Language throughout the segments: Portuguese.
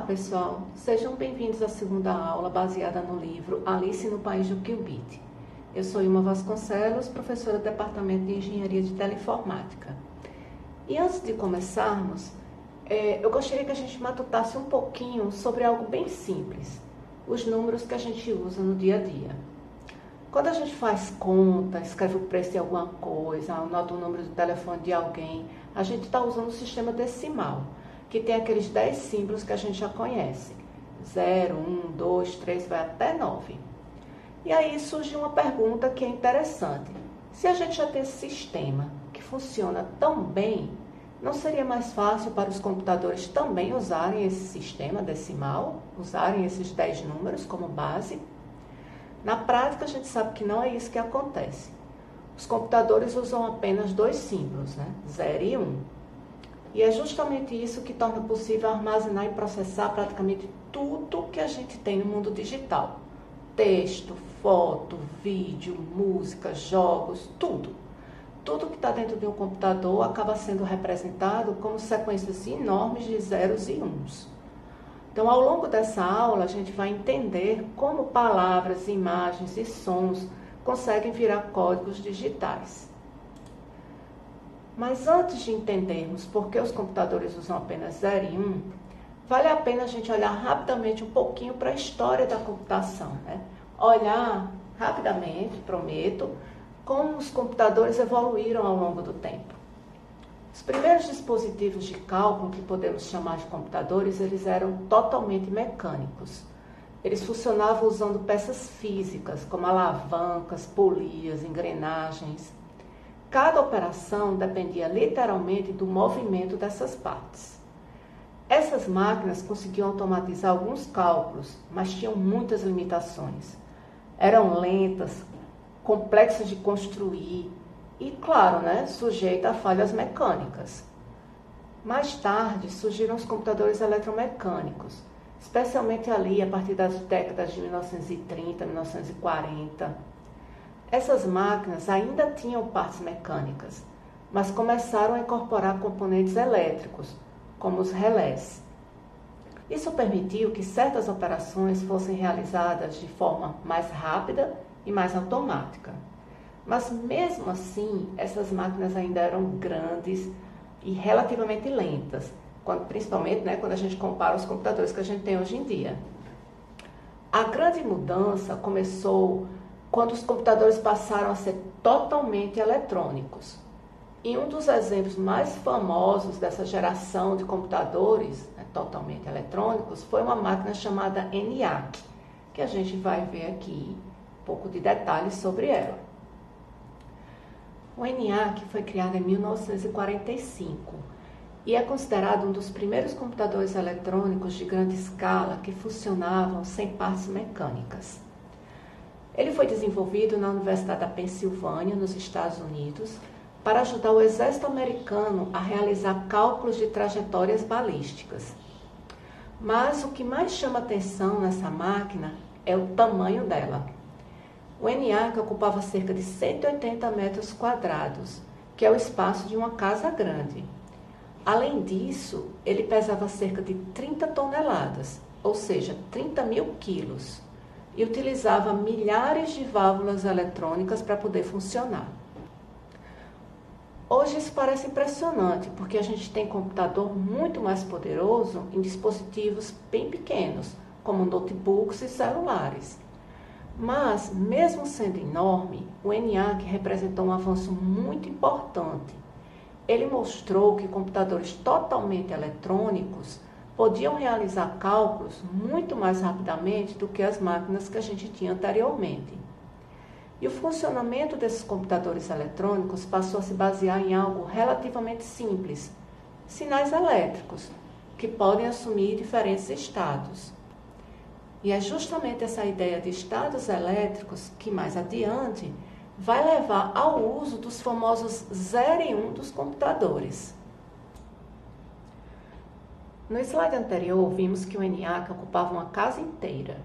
pessoal, sejam bem-vindos à segunda aula baseada no livro Alice no País do Qubit. Eu sou Ilma Vasconcelos, professora do Departamento de Engenharia de Teleinformática. E antes de começarmos, eu gostaria que a gente matutasse um pouquinho sobre algo bem simples, os números que a gente usa no dia a dia. Quando a gente faz conta, escreve o preço de alguma coisa, anota o número do telefone de alguém, a gente está usando o sistema decimal, que tem aqueles 10 símbolos que a gente já conhece. 0, 1, 2, 3, vai até 9. E aí surge uma pergunta que é interessante. Se a gente já tem esse sistema que funciona tão bem, não seria mais fácil para os computadores também usarem esse sistema decimal, usarem esses 10 números como base? Na prática, a gente sabe que não é isso que acontece. Os computadores usam apenas 2 símbolos, 0 e 1. E é justamente isso que torna possível armazenar e processar praticamente tudo que a gente tem no mundo digital. Texto, foto, vídeo, música, jogos, tudo. Tudo que está dentro de um computador acaba sendo representado como sequências enormes de zeros e uns. Então, ao longo dessa aula, a gente vai entender como palavras, imagens e sons conseguem virar códigos digitais. Mas antes de entendermos por que os computadores usam apenas 0 e 1, vale a pena a gente olhar rapidamente um pouquinho para a história da computação. Olhar rapidamente, prometo, como os computadores evoluíram ao longo do tempo. Os primeiros dispositivos de cálculo que podemos chamar de computadores, eles eram totalmente mecânicos. Eles funcionavam usando peças físicas, como alavancas, polias, engrenagens. Cada operação dependia literalmente do movimento dessas partes. Essas máquinas conseguiam automatizar alguns cálculos, mas tinham muitas limitações. Eram lentas, complexas de construir e, claro, sujeitas a falhas mecânicas. Mais tarde surgiram os computadores eletromecânicos, especialmente ali a partir das décadas de 1930, 1940. Essas máquinas ainda tinham partes mecânicas, mas começaram a incorporar componentes elétricos, como os relés. Isso permitiu que certas operações fossem realizadas de forma mais rápida e mais automática. Mas mesmo assim, essas máquinas ainda eram grandes e relativamente lentas, principalmente quando a gente compara os computadores que a gente tem hoje em dia. A grande mudança começou quando os computadores passaram a ser totalmente eletrônicos. E um dos exemplos mais famosos dessa geração de computadores totalmente eletrônicos foi uma máquina chamada ENIAC, que a gente vai ver aqui um pouco de detalhes sobre ela. O ENIAC foi criado em 1945 e é considerado um dos primeiros computadores eletrônicos de grande escala que funcionavam sem partes mecânicas. Ele foi desenvolvido na Universidade da Pensilvânia, nos Estados Unidos, para ajudar o exército americano a realizar cálculos de trajetórias balísticas. Mas o que mais chama atenção nessa máquina é o tamanho dela. O ENIAC ocupava cerca de 180 metros quadrados, que é o espaço de uma casa grande. Além disso, ele pesava cerca de 30 toneladas, ou seja, 30 mil quilos. E utilizava milhares de válvulas eletrônicas para poder funcionar. Hoje isso parece impressionante, porque a gente tem computador muito mais poderoso em dispositivos bem pequenos, como notebooks e celulares. Mas, mesmo sendo enorme, o ENIAC representou um avanço muito importante. Ele mostrou que computadores totalmente eletrônicos podiam realizar cálculos muito mais rapidamente do que as máquinas que a gente tinha anteriormente. E o funcionamento desses computadores eletrônicos passou a se basear em algo relativamente simples, sinais elétricos, que podem assumir diferentes estados. E é justamente essa ideia de estados elétricos que, mais adiante, vai levar ao uso dos famosos 0 e 1 dos computadores. No slide anterior, vimos que o ENIAC ocupava uma casa inteira.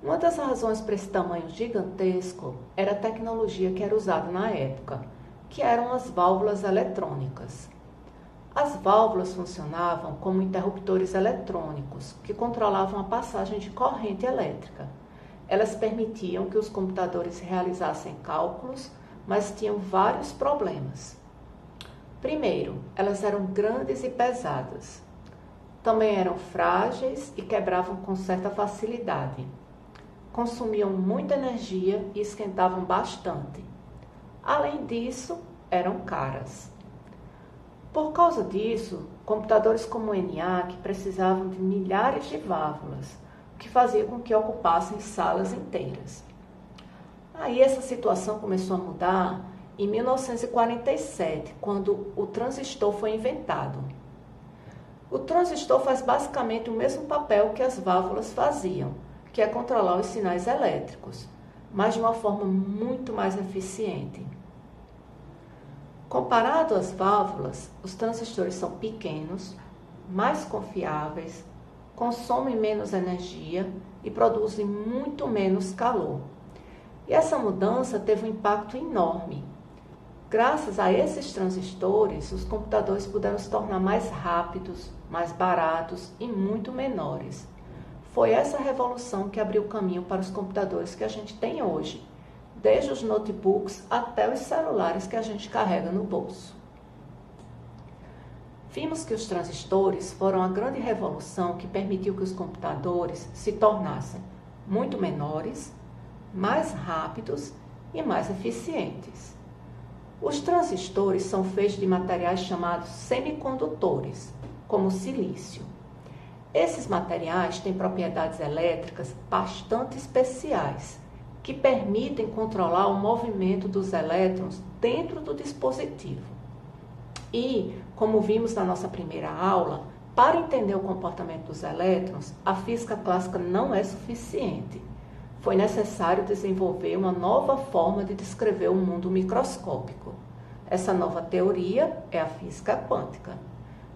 Uma das razões para esse tamanho gigantesco era a tecnologia que era usada na época, que eram as válvulas eletrônicas. As válvulas funcionavam como interruptores eletrônicos que controlavam a passagem de corrente elétrica. Elas permitiam que os computadores realizassem cálculos, mas tinham vários problemas. Primeiro, elas eram grandes e pesadas. Também eram frágeis e quebravam com certa facilidade. Consumiam muita energia e esquentavam bastante. Além disso, eram caras. Por causa disso, computadores como o ENIAC precisavam de milhares de válvulas, o que fazia com que ocupassem salas inteiras. Aí essa situação começou a mudar em 1947, quando o transistor foi inventado. O transistor faz basicamente o mesmo papel que as válvulas faziam, que é controlar os sinais elétricos, mas de uma forma muito mais eficiente. Comparado às válvulas, os transistores são pequenos, mais confiáveis, consomem menos energia e produzem muito menos calor. E essa mudança teve um impacto enorme. Graças a esses transistores, os computadores puderam se tornar mais rápidos, mais baratos e muito menores. Foi essa revolução que abriu o caminho para os computadores que a gente tem hoje, desde os notebooks até os celulares que a gente carrega no bolso. Vimos que os transistores foram a grande revolução que permitiu que os computadores se tornassem muito menores, mais rápidos e mais eficientes. Os transistores são feitos de materiais chamados semicondutores, como o silício. Esses materiais têm propriedades elétricas bastante especiais, que permitem controlar o movimento dos elétrons dentro do dispositivo. E, como vimos na nossa primeira aula, para entender o comportamento dos elétrons, a física clássica não é suficiente. Foi necessário desenvolver uma nova forma de descrever o mundo microscópico. Essa nova teoria é a física quântica.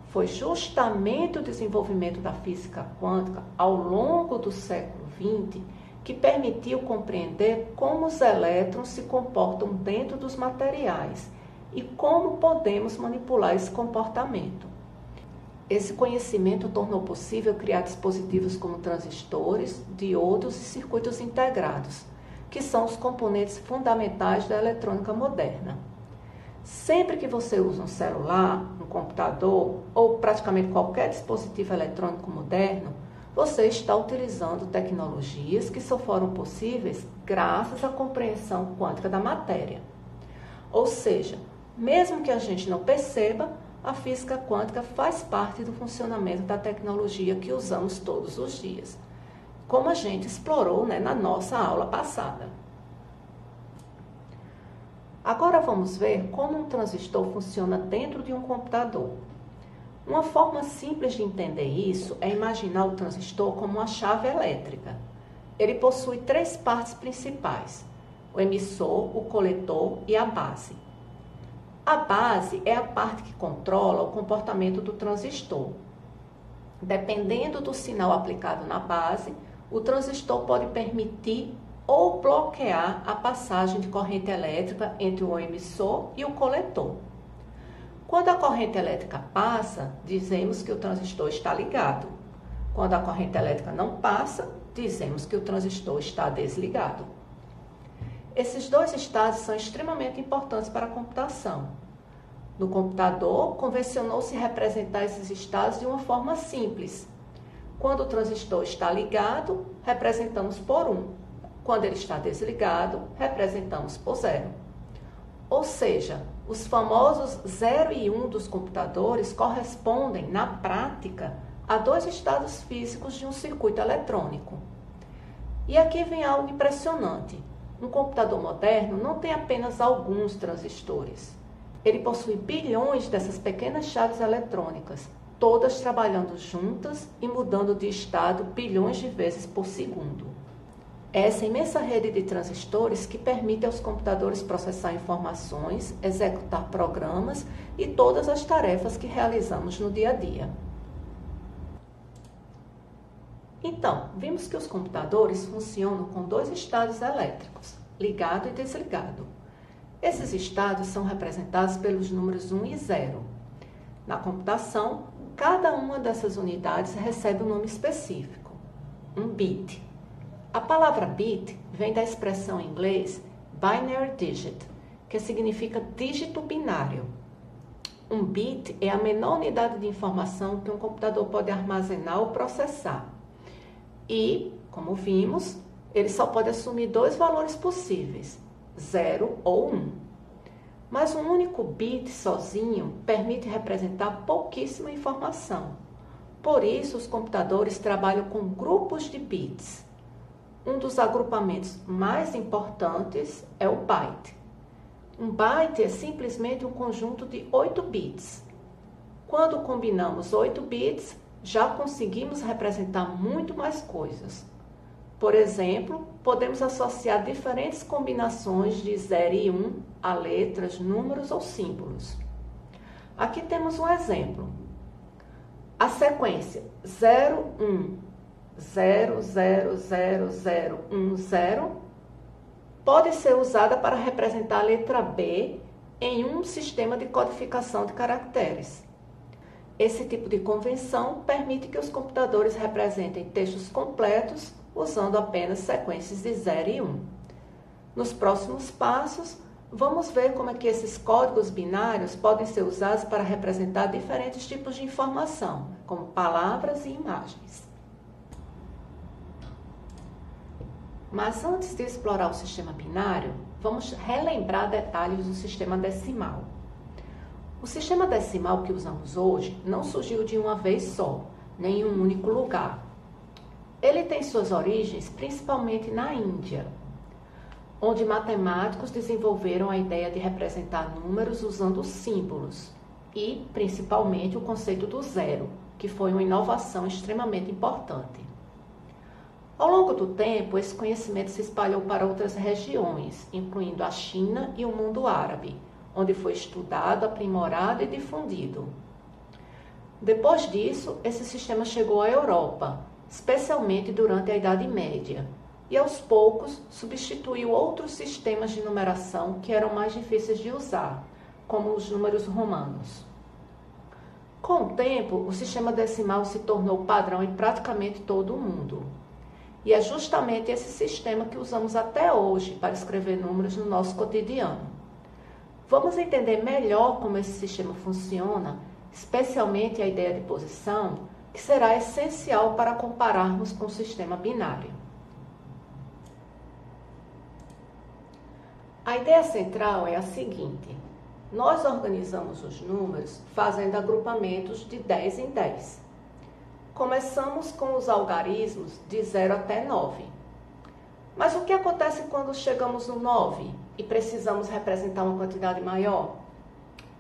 Foi justamente o desenvolvimento da física quântica ao longo do século XX que permitiu compreender como os elétrons se comportam dentro dos materiais e como podemos manipular esse comportamento. Esse conhecimento tornou possível criar dispositivos como transistores, diodos e circuitos integrados, que são os componentes fundamentais da eletrônica moderna. Sempre que você usa um celular, um computador ou praticamente qualquer dispositivo eletrônico moderno, você está utilizando tecnologias que só foram possíveis graças à compreensão quântica da matéria. Ou seja, mesmo que a gente não perceba, a física quântica faz parte do funcionamento da tecnologia que usamos todos os dias, como a gente explorou, na nossa aula passada. Agora vamos ver como um transistor funciona dentro de um computador. Uma forma simples de entender isso é imaginar o transistor como uma chave elétrica. Ele possui três partes principais: o emissor, o coletor e a base. A base é a parte que controla o comportamento do transistor. Dependendo do sinal aplicado na base, o transistor pode permitir ou bloquear a passagem de corrente elétrica entre o emissor e o coletor. Quando a corrente elétrica passa, dizemos que o transistor está ligado. Quando a corrente elétrica não passa, dizemos que o transistor está desligado. Esses dois estados são extremamente importantes para a computação. No computador, convencionou-se representar esses estados de uma forma simples. Quando o transistor está ligado, representamos por 1. Quando ele está desligado, representamos por 0. Ou seja, os famosos 0 e 1 dos computadores correspondem, na prática, a dois estados físicos de um circuito eletrônico. E aqui vem algo impressionante. Um computador moderno não tem apenas alguns transistores. Ele possui bilhões dessas pequenas chaves eletrônicas, todas trabalhando juntas e mudando de estado bilhões de vezes por segundo. É essa imensa rede de transistores que permite aos computadores processar informações, executar programas e todas as tarefas que realizamos no dia a dia. Então, vimos que os computadores funcionam com dois estados elétricos, ligado e desligado. Esses estados são representados pelos números 1 e 0. Na computação, cada uma dessas unidades recebe um nome específico, um bit. A palavra bit vem da expressão em inglês binary digit, que significa dígito binário. Um bit é a menor unidade de informação que um computador pode armazenar ou processar. E, como vimos, ele só pode assumir dois valores possíveis, 0 ou 1. Mas um único bit sozinho permite representar pouquíssima informação. Por isso, os computadores trabalham com grupos de bits. Um dos agrupamentos mais importantes é o byte. Um byte é simplesmente um conjunto de 8 bits. Quando combinamos 8 bits, já conseguimos representar muito mais coisas. Por exemplo, podemos associar diferentes combinações de 0 e 1 a letras, números ou símbolos. Aqui temos um exemplo. A sequência 0, 1, 0, 0, 0, 0, 1, 0 pode ser usada para representar a letra B em um sistema de codificação de caracteres. Esse tipo de convenção permite que os computadores representem textos completos usando apenas sequências de 0 e 1. Nos próximos passos, vamos ver como é que esses códigos binários podem ser usados para representar diferentes tipos de informação, como palavras e imagens. Mas antes de explorar o sistema binário, vamos relembrar detalhes do sistema decimal. O sistema decimal que usamos hoje não surgiu de uma vez só, nem em um único lugar. Ele tem suas origens principalmente na Índia, onde matemáticos desenvolveram a ideia de representar números usando símbolos e, principalmente, o conceito do zero, que foi uma inovação extremamente importante. Ao longo do tempo, esse conhecimento se espalhou para outras regiões, incluindo a China e o mundo árabe, onde foi estudado, aprimorado e difundido. Depois disso, esse sistema chegou à Europa, especialmente durante a Idade Média, e aos poucos substituiu outros sistemas de numeração que eram mais difíceis de usar, como os números romanos. Com o tempo, o sistema decimal se tornou padrão em praticamente todo o mundo. E é justamente esse sistema que usamos até hoje para escrever números no nosso cotidiano. Vamos entender melhor como esse sistema funciona, especialmente a ideia de posição, que será essencial para compararmos com o sistema binário. A ideia central é a seguinte: nós organizamos os números fazendo agrupamentos de 10 em 10. Começamos com os algarismos de 0 até 9. Mas o que acontece quando chegamos no 9 e precisamos representar uma quantidade maior?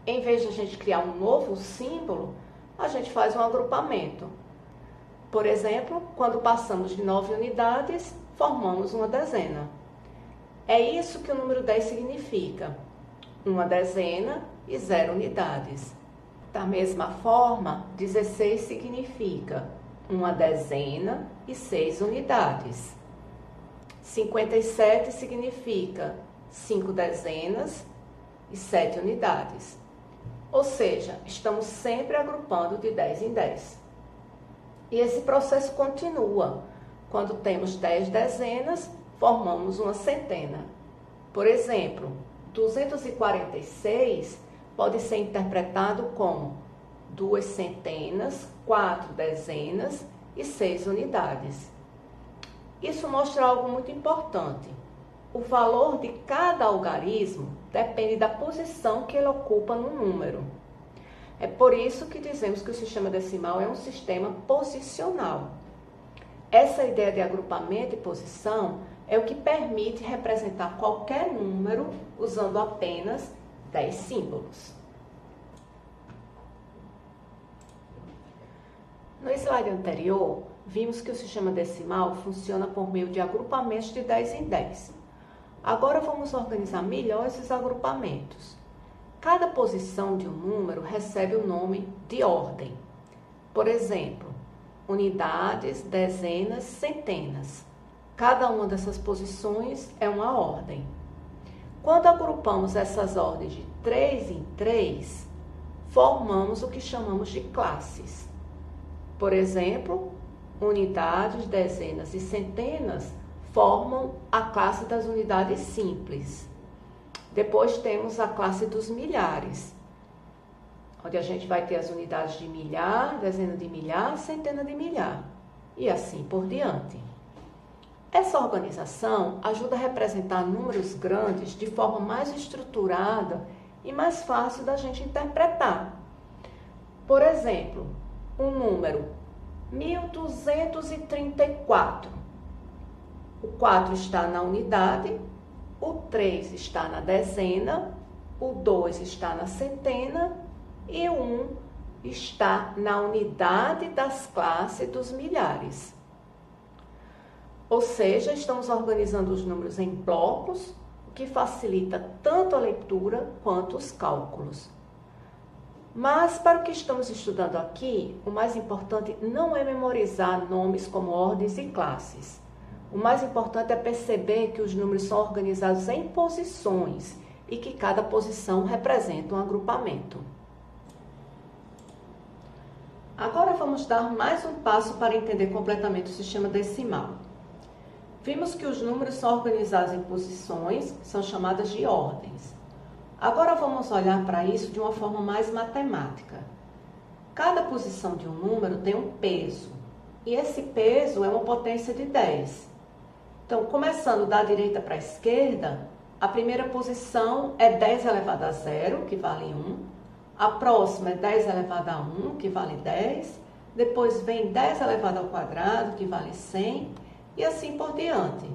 Em vez de a gente criar um novo símbolo, a gente faz um agrupamento. Por exemplo, quando passamos de 9 unidades, formamos uma dezena. É isso que o número 10 significa: uma dezena e 0 unidades. Da mesma forma, 16 significa uma dezena e 6 unidades. 57 significa 5 dezenas e 7 unidades. Ou seja, estamos sempre agrupando de 10 em 10. E esse processo continua. Quando temos 10 dezenas, formamos uma centena. Por exemplo, 246 pode ser interpretado como 2 centenas, 4 dezenas e 6 unidades. Isso mostra algo muito importante. O valor de cada algarismo depende da posição que ele ocupa no número. É por isso que dizemos que o sistema decimal é um sistema posicional. Essa ideia de agrupamento e posição é o que permite representar qualquer número usando apenas 10 símbolos. No slide anterior, vimos que o sistema decimal funciona por meio de agrupamentos de 10 em 10. Agora vamos organizar melhor esses agrupamentos. Cada posição de um número recebe o nome de ordem. Por exemplo, unidades, dezenas, centenas. Cada uma dessas posições é uma ordem. Quando agrupamos essas ordens de 3 em 3, formamos o que chamamos de classes. Por exemplo, unidades, dezenas e centenas formam a classe das unidades simples. Depois temos a classe dos milhares, onde a gente vai ter as unidades de milhar, dezena de milhar, centena de milhar, e assim por diante. Essa organização ajuda a representar números grandes de forma mais estruturada e mais fácil da gente interpretar. Por exemplo, o número 1234. O 4 está na unidade, o 3 está na dezena, o 2 está na centena e o 1 está na unidade das classes dos milhares. Ou seja, estamos organizando os números em blocos, o que facilita tanto a leitura quanto os cálculos. Mas, para o que estamos estudando aqui, o mais importante não é memorizar nomes como ordens e classes. O mais importante é perceber que os números são organizados em posições e que cada posição representa um agrupamento. Agora vamos dar mais um passo para entender completamente o sistema decimal. Vimos que os números são organizados em posições, que são chamadas de ordens. Agora vamos olhar para isso de uma forma mais matemática. Cada posição de um número tem um peso, e esse peso é uma potência de 10. Então, começando da direita para a esquerda, a primeira posição é 10 elevado a 0, que vale 1. A próxima é 10 elevado a 1, que vale 10. Depois vem 10 elevado ao quadrado, que vale 100. E assim por diante.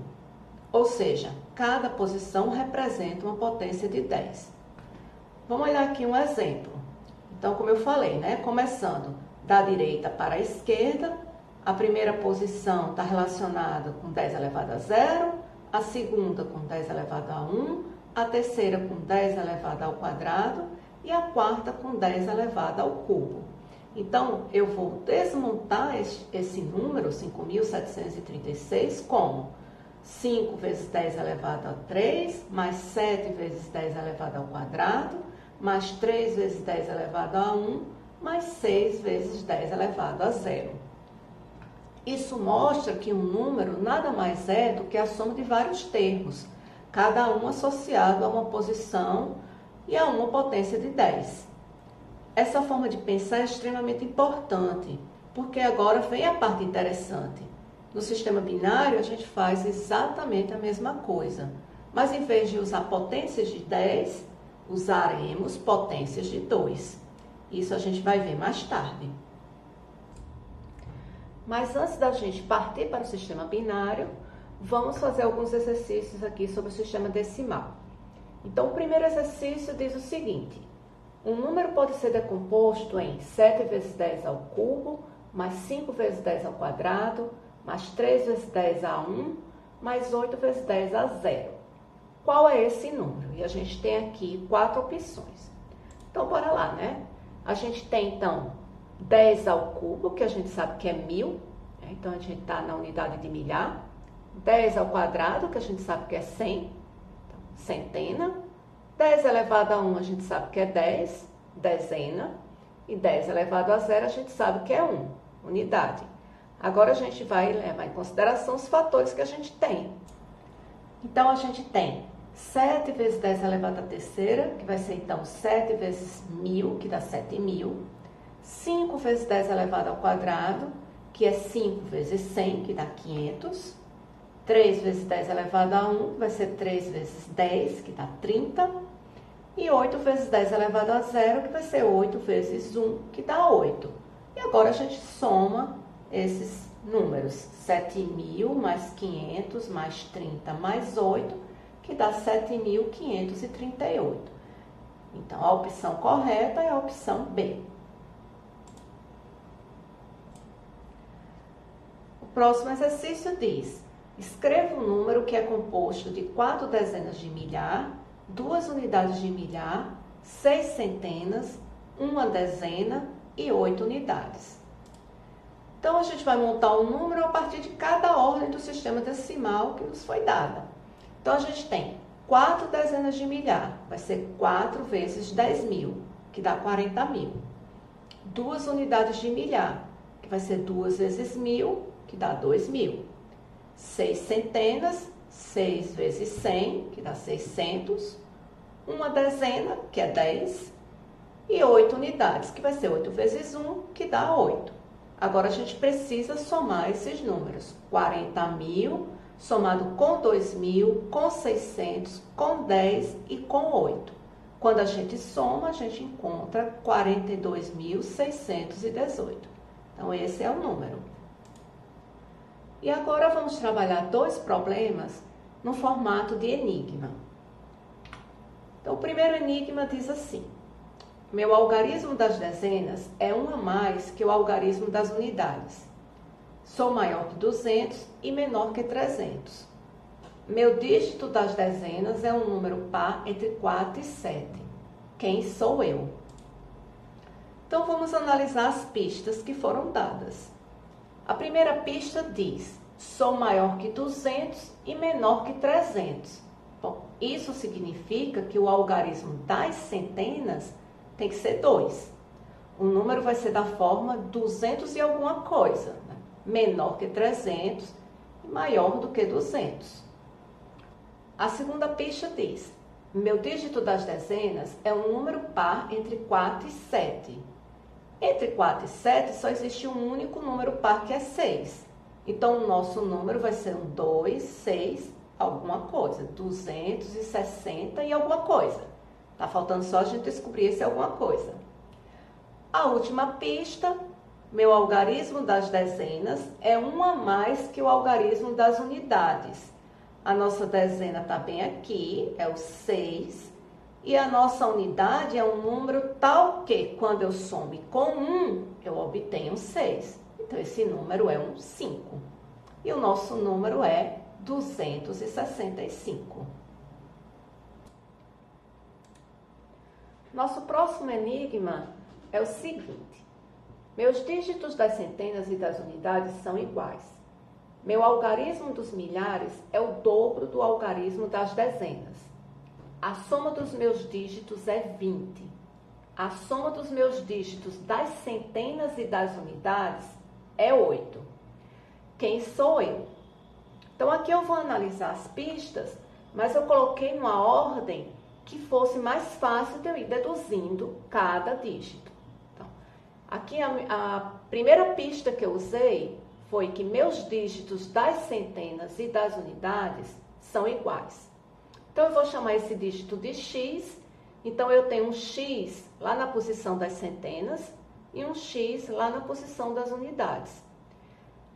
Ou seja, cada posição representa uma potência de 10. Vamos olhar aqui um exemplo. Então, como eu falei, né? Começando da direita para a esquerda, a primeira posição está relacionada com 10 elevado a 0, a segunda com 10 elevado a 1, a terceira com 10 elevado ao quadrado e a quarta com 10 elevado ao cubo. Então, eu vou desmontar esse número, 5.736, como 5 vezes 10 elevado a 3, mais 7 vezes 10 elevado ao quadrado, mais 3 vezes 10 elevado a 1, mais 6 vezes 10 elevado a 0. Isso mostra que um número nada mais é do que a soma de vários termos, cada um associado a uma posição e a uma potência de 10. Essa forma de pensar é extremamente importante, porque agora vem a parte interessante. No sistema binário, a gente faz exatamente a mesma coisa, mas em vez de usar potências de 10, usaremos potências de 2. Isso a gente vai ver mais tarde. Mas antes da gente partir para o sistema binário, vamos fazer alguns exercícios aqui sobre o sistema decimal. Então, o primeiro exercício diz o seguinte: um número pode ser decomposto em 7 vezes 10 ao cubo, mais 5 vezes 10 ao quadrado, mais 3 vezes 10 a 1, mais 8 vezes 10 a 0. Qual é esse número? E a gente tem aqui 4 opções. Então, bora lá, né? A gente tem, então, 10 ao cubo, que a gente sabe que é 1000, né? Então a gente está na unidade de milhar. 10 ao quadrado, que a gente sabe que é 100, então, centena. 10 elevado a 1 a gente sabe que é 10, dezena, e 10 elevado a 0 a gente sabe que é 1, unidade. Agora a gente vai levar em consideração os fatores que a gente tem. Então, a gente tem 7 vezes 10 elevado à terceira, que vai ser então 7 vezes 1000, que dá 7.000. 5 vezes 10 elevado ao quadrado, que é 5 vezes 100, que dá 500. 3 vezes 10 elevado a 1, vai ser 3 vezes 10, que dá 30. E 8 vezes 10 elevado a 0, que vai ser 8 vezes 1, que dá 8. E agora a gente soma esses números. 7.000 mais 500 mais 30 mais 8, que dá 7.538. Então, a opção correta é a opção B. O próximo exercício diz: escreva um número que é composto de 4 dezenas de milhar, 2 unidades de milhar, 6 centenas, 1 dezena e 8 unidades. Então, a gente vai montar um número a partir de cada ordem do sistema decimal que nos foi dada. Então, a gente tem 4 dezenas de milhar, vai ser 4 vezes 10.000, que dá 40 mil. 2 unidades de milhar, que vai ser 2 vezes 1000, que dá 2.000. 6 centenas, 6 vezes 100, que dá 600. Uma dezena, que é 10. E 8 unidades, que vai ser 8 vezes 1, que dá 8. Agora, a gente precisa somar esses números. 40.000, somado com 2.000, com 600, com 10 e com 8. Quando a gente soma, a gente encontra 42.618. Então, esse é o número. E agora, vamos trabalhar 2 problemas no formato de enigma. Então, o primeiro enigma diz assim: meu algarismo das dezenas é 1 a mais que o algarismo das unidades. Sou maior que 200 e menor que 300. Meu dígito das dezenas é um número par entre 4 e 7. Quem sou eu? Então, vamos analisar as pistas que foram dadas. A primeira pista diz: sou maior que 200 e menor que 300. Bom, isso significa que o algarismo das centenas tem que ser 2. O número vai ser da forma 200 e alguma coisa, né? Menor que 300 e maior do que 200. A segunda pista diz: meu dígito das dezenas é um número par entre 4 e 7. Entre 4 e 7 só existe um único número par, que é 6. Então, o nosso número vai ser um 2, 6, alguma coisa, 260 e alguma coisa. Tá faltando só a gente descobrir esse alguma coisa. A última pista: meu algarismo das dezenas é 1 a mais que o algarismo das unidades. A nossa dezena está bem aqui, é o 6. E a nossa unidade é um número tal que, quando eu some com 1, eu obtenho 6. Então, esse número é um 5. E o nosso número é 265. Nosso próximo enigma é o seguinte: meus dígitos das centenas e das unidades são iguais. Meu algarismo dos milhares é o dobro do algarismo das dezenas. A soma dos meus dígitos é 20. A soma dos meus dígitos das centenas e das unidades é 8. Quem sou eu? Então, aqui eu vou analisar as pistas, mas eu coloquei numa ordem que fosse mais fácil de eu ir deduzindo cada dígito. Então, aqui a primeira pista que eu usei foi que meus dígitos das centenas e das unidades são iguais. Então, eu vou chamar esse dígito de x. Então, eu tenho um x lá na posição das centenas e um x lá na posição das unidades.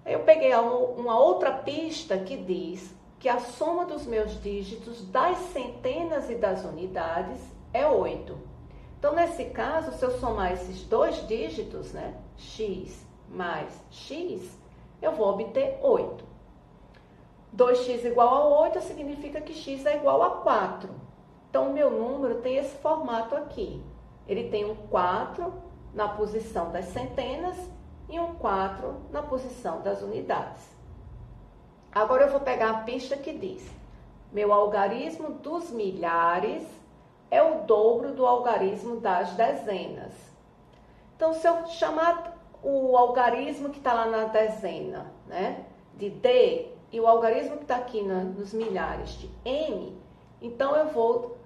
Eu peguei uma outra pista que diz que a soma dos meus dígitos das centenas e das unidades é 8. Então, nesse caso, se eu somar esses 2 dígitos, né, x mais x, eu vou obter 8. 2x igual a 8 significa que x é igual a 4. Então, o meu número tem esse formato aqui. Ele tem um 4 na posição das centenas e um 4 na posição das unidades. Agora, eu vou pegar a pista que diz: meu algarismo dos milhares é o dobro do algarismo das dezenas. Então, se eu chamar o algarismo que está lá na dezena, né, de D, e o algarismo que está aqui nos milhares de M, então eu vou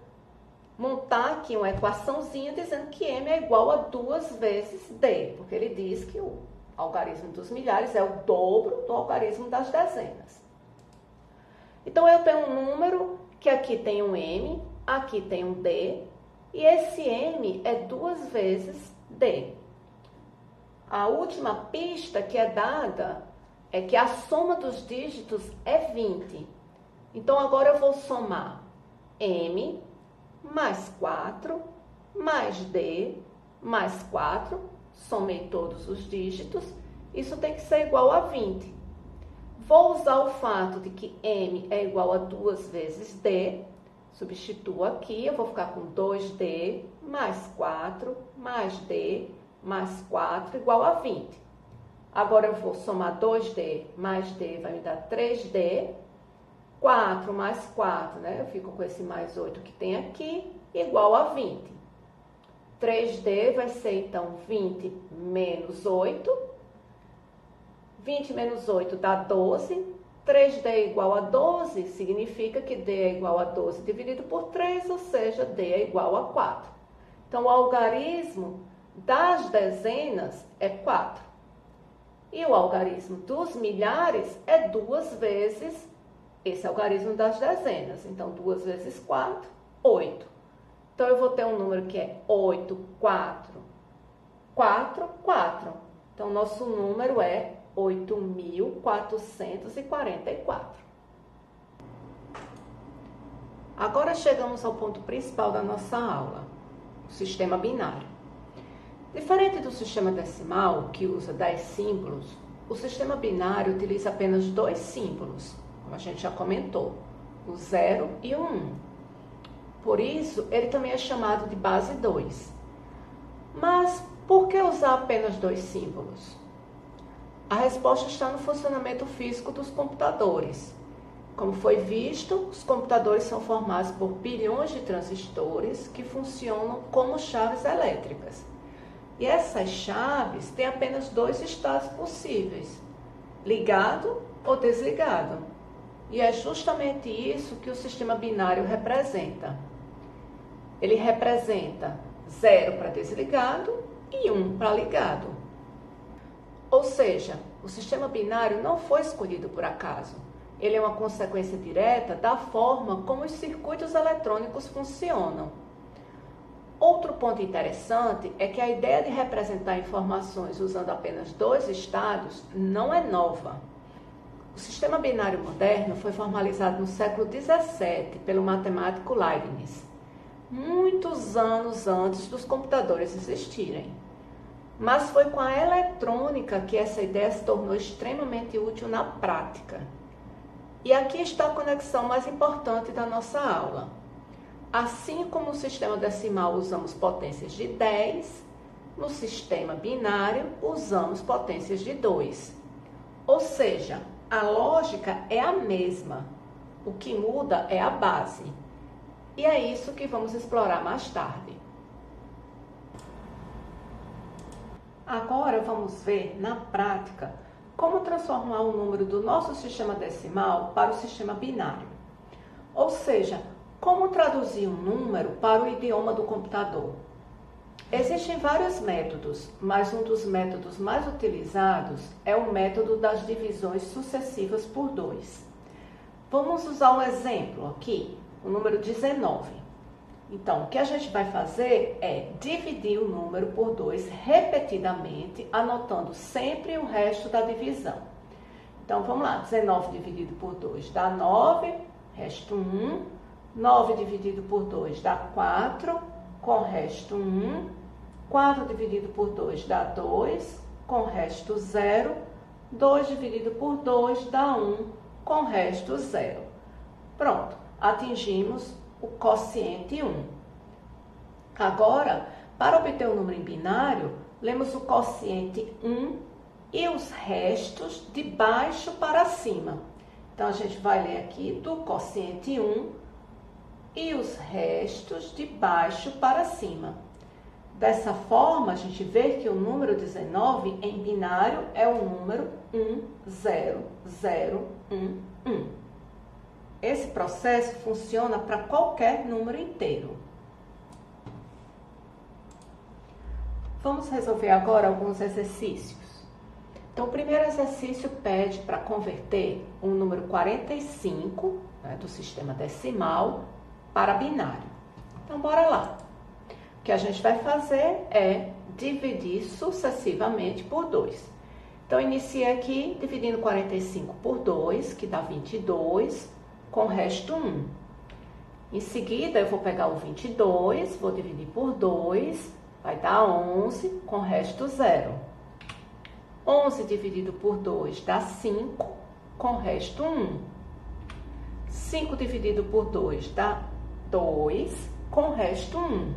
montar aqui uma equaçãozinha dizendo que M é igual a 2 vezes D, porque ele diz que o algarismo dos milhares é o dobro do algarismo das dezenas. Então, eu tenho um número que aqui tem um M, aqui tem um D, e esse M é 2 vezes D. A última pista que é dada é que a soma dos dígitos é 20. Então, agora eu vou somar M mais 4, mais D, mais 4. Somei todos os dígitos. Isso tem que ser igual a 20. Vou usar o fato de que M é igual a 2 vezes D. Substituo aqui, eu vou ficar com 2D mais 4, mais D, mais 4, igual a 20. Agora, eu vou somar 2D mais D, vai me dar 3D. 4 mais 4, né? Eu fico com esse mais 8 que tem aqui, igual a 20. 3D vai ser, então, 20 menos 8. 20 menos 8 dá 12. 3D é igual a 12, significa que D é igual a 12 dividido por 3, ou seja, D é igual a 4. Então, o algarismo das dezenas é 4. E o algarismo dos milhares é 2 vezes esse algarismo das dezenas. Então, 2 vezes 4, 8. Então, eu vou ter um número que é 8, 4, 4, 4. Então, nosso número é 8.444. Agora chegamos ao ponto principal da nossa aula, o sistema binário. Diferente do sistema decimal, que usa 10 símbolos, o sistema binário utiliza apenas 2 símbolos, como a gente já comentou, o 0 e o 1. Por isso, ele também é chamado de base 2. Mas por que usar apenas 2 símbolos? A resposta está no funcionamento físico dos computadores. Como foi visto, os computadores são formados por bilhões de transistores que funcionam como chaves elétricas. E essas chaves têm apenas 2 estados possíveis, ligado ou desligado. E é justamente isso que o sistema binário representa. Ele representa 0 para desligado e 1 para ligado. Ou seja, o sistema binário não foi escolhido por acaso. Ele é uma consequência direta da forma como os circuitos eletrônicos funcionam. Outro ponto interessante é que a ideia de representar informações usando apenas 2 estados não é nova. O sistema binário moderno foi formalizado no século XVII pelo matemático Leibniz, muitos anos antes dos computadores existirem. Mas foi com a eletrônica que essa ideia se tornou extremamente útil na prática. E aqui está a conexão mais importante da nossa aula. Assim como no sistema decimal usamos potências de 10, no sistema binário usamos potências de 2. Ou seja, a lógica é a mesma. O que muda é a base. E é isso que vamos explorar mais tarde. Agora vamos ver, na prática, como transformar o número do nosso sistema decimal para o sistema binário. Ou seja, como traduzir um número para o idioma do computador. Existem vários métodos, mas um dos métodos mais utilizados é o método das divisões sucessivas por 2. Vamos usar um exemplo aqui, o número 19. Então, o que a gente vai fazer é dividir o número por 2 repetidamente, anotando sempre o resto da divisão. Então, vamos lá, 19 dividido por 2 dá 9, resto 1. 9 dividido por 2 dá 4, com resto 1. 4 dividido por 2 dá 2, com resto 0. 2 dividido por 2 dá 1, com resto 0. Pronto, atingimos o quociente 1. Agora, para obter o número em binário, lemos o quociente 1 e os restos de baixo para cima. Então, a gente vai ler aqui do quociente 1 e os restos de baixo para cima. Dessa forma, a gente vê que o número 19 em binário é o número 10011. Esse processo funciona para qualquer número inteiro. Vamos resolver agora alguns exercícios. Então, o primeiro exercício pede para converter o número 45, do sistema decimal, para binário. Então, bora lá. O que a gente vai fazer é dividir sucessivamente por 2. Então, iniciei aqui dividindo 45 por 2, que dá 22, com resto 1. Em seguida, eu vou pegar o 22, vou dividir por 2, vai dar 11, com resto 0. 11 dividido por 2 dá 5, com resto 1. 5 dividido por 2 dá 2, com resto 1.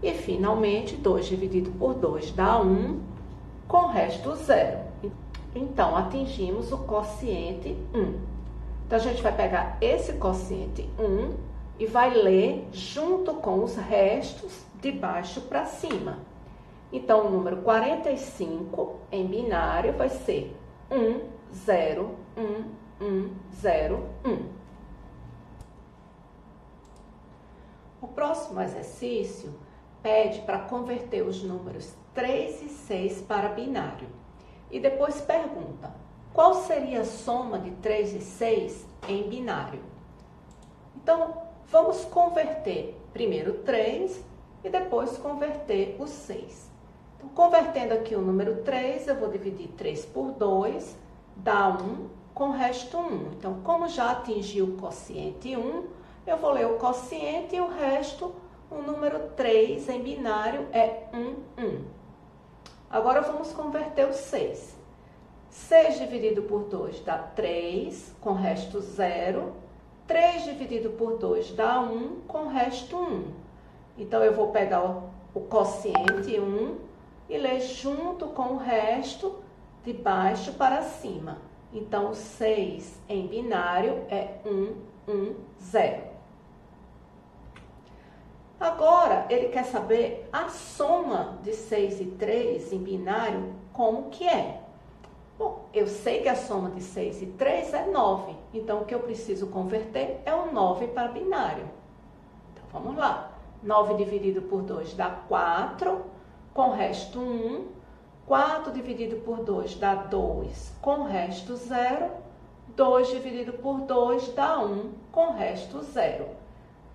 E, finalmente, 2 dividido por 2 dá 1, com resto 0. Então, atingimos o quociente 1. Então, a gente vai pegar esse quociente 1 e vai ler junto com os restos de baixo para cima. Então, o número 45 em binário vai ser 1, 0, 1, 1, 0, 1. O próximo exercício pede para converter os números 3 e 6 para binário. E depois pergunta, qual seria a soma de 3 e 6 em binário? Então, vamos converter primeiro 3 e depois converter o 6. Então, convertendo aqui o número 3, eu vou dividir 3 por 2, dá 1, com o resto 1. Então, como já atingiu o quociente 1, eu vou ler o quociente e o resto, o número 3 em binário é 1, 1. Agora, vamos converter o 6. 6 dividido por 2 dá 3, com o resto 0. 3 dividido por 2 dá 1, com o resto 1. Então, eu vou pegar o quociente 1 e ler junto com o resto de baixo para cima. Então, 6 em binário é 1, 1, 0. Agora, ele quer saber a soma de 6 e 3 em binário, como que é? Bom, eu sei que a soma de 6 e 3 é 9. Então, o que eu preciso converter é o 9 para binário. Então, vamos lá. 9 dividido por 2 dá 4, com o resto 1. 4 dividido por 2 dá 2, com o resto 0. 2 dividido por 2 dá 1, com o resto 0.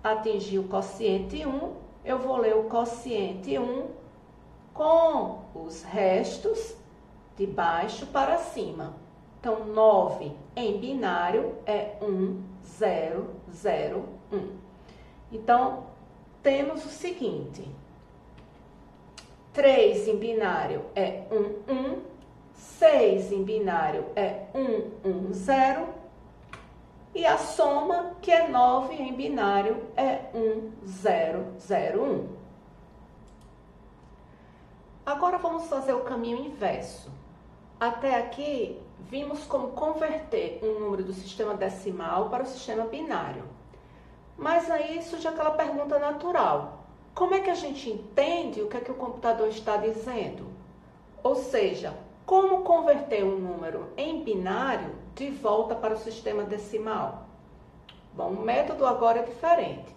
Atingir o quociente 1, eu vou ler o quociente 1 com os restos de baixo para cima. Então, 9 em binário é 1, 0, 0, 1. Então, temos o seguinte: 3 em binário é 1, 1. 6 em binário é 1, 1, 0. E a soma, que é 9 em binário, é 1, 0, 0, 1. Agora vamos fazer o caminho inverso. Até aqui, vimos como converter um número do sistema decimal para o sistema binário. Mas aí surge aquela pergunta natural. Como é que a gente entende o que é que o computador está dizendo? Ou seja, como converter um número em binário de volta para o sistema decimal? Bom, o método agora é diferente.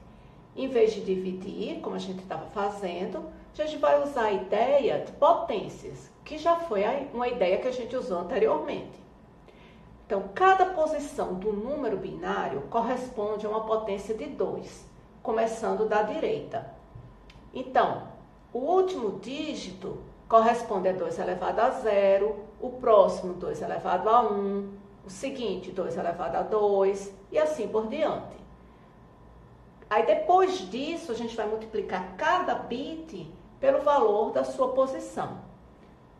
Em vez de dividir, como a gente estava fazendo, a gente vai usar a ideia de potências, que já foi uma ideia que a gente usou anteriormente. Então, cada posição do número binário corresponde a uma potência de 2, começando da direita. Então, o último dígito corresponde a 2 elevado a 0, o próximo 2 elevado a 1, o seguinte 2 elevado a 2 e assim por diante. Aí depois disso a gente vai multiplicar cada bit pelo valor da sua posição.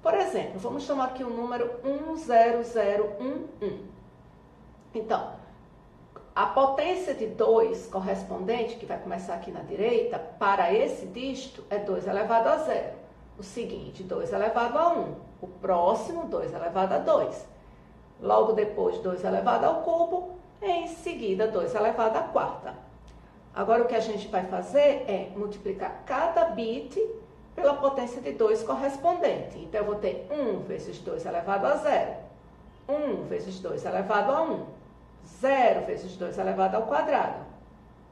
Por exemplo, vamos chamar aqui o número 10011. Então, a potência de 2 correspondente, que vai começar aqui na direita, para esse dígito é 2 elevado a 0. O seguinte, 2 elevado a 1. O próximo, 2 elevado a 2. Logo depois, 2 elevado ao cubo. E em seguida, 2 elevado à quarta. Agora, o que a gente vai fazer é multiplicar cada bit pela potência de 2 correspondente. Então, eu vou ter 1 vezes 2 elevado a 0. 1 vezes 2 elevado a 1. 0 vezes 2 elevado ao quadrado.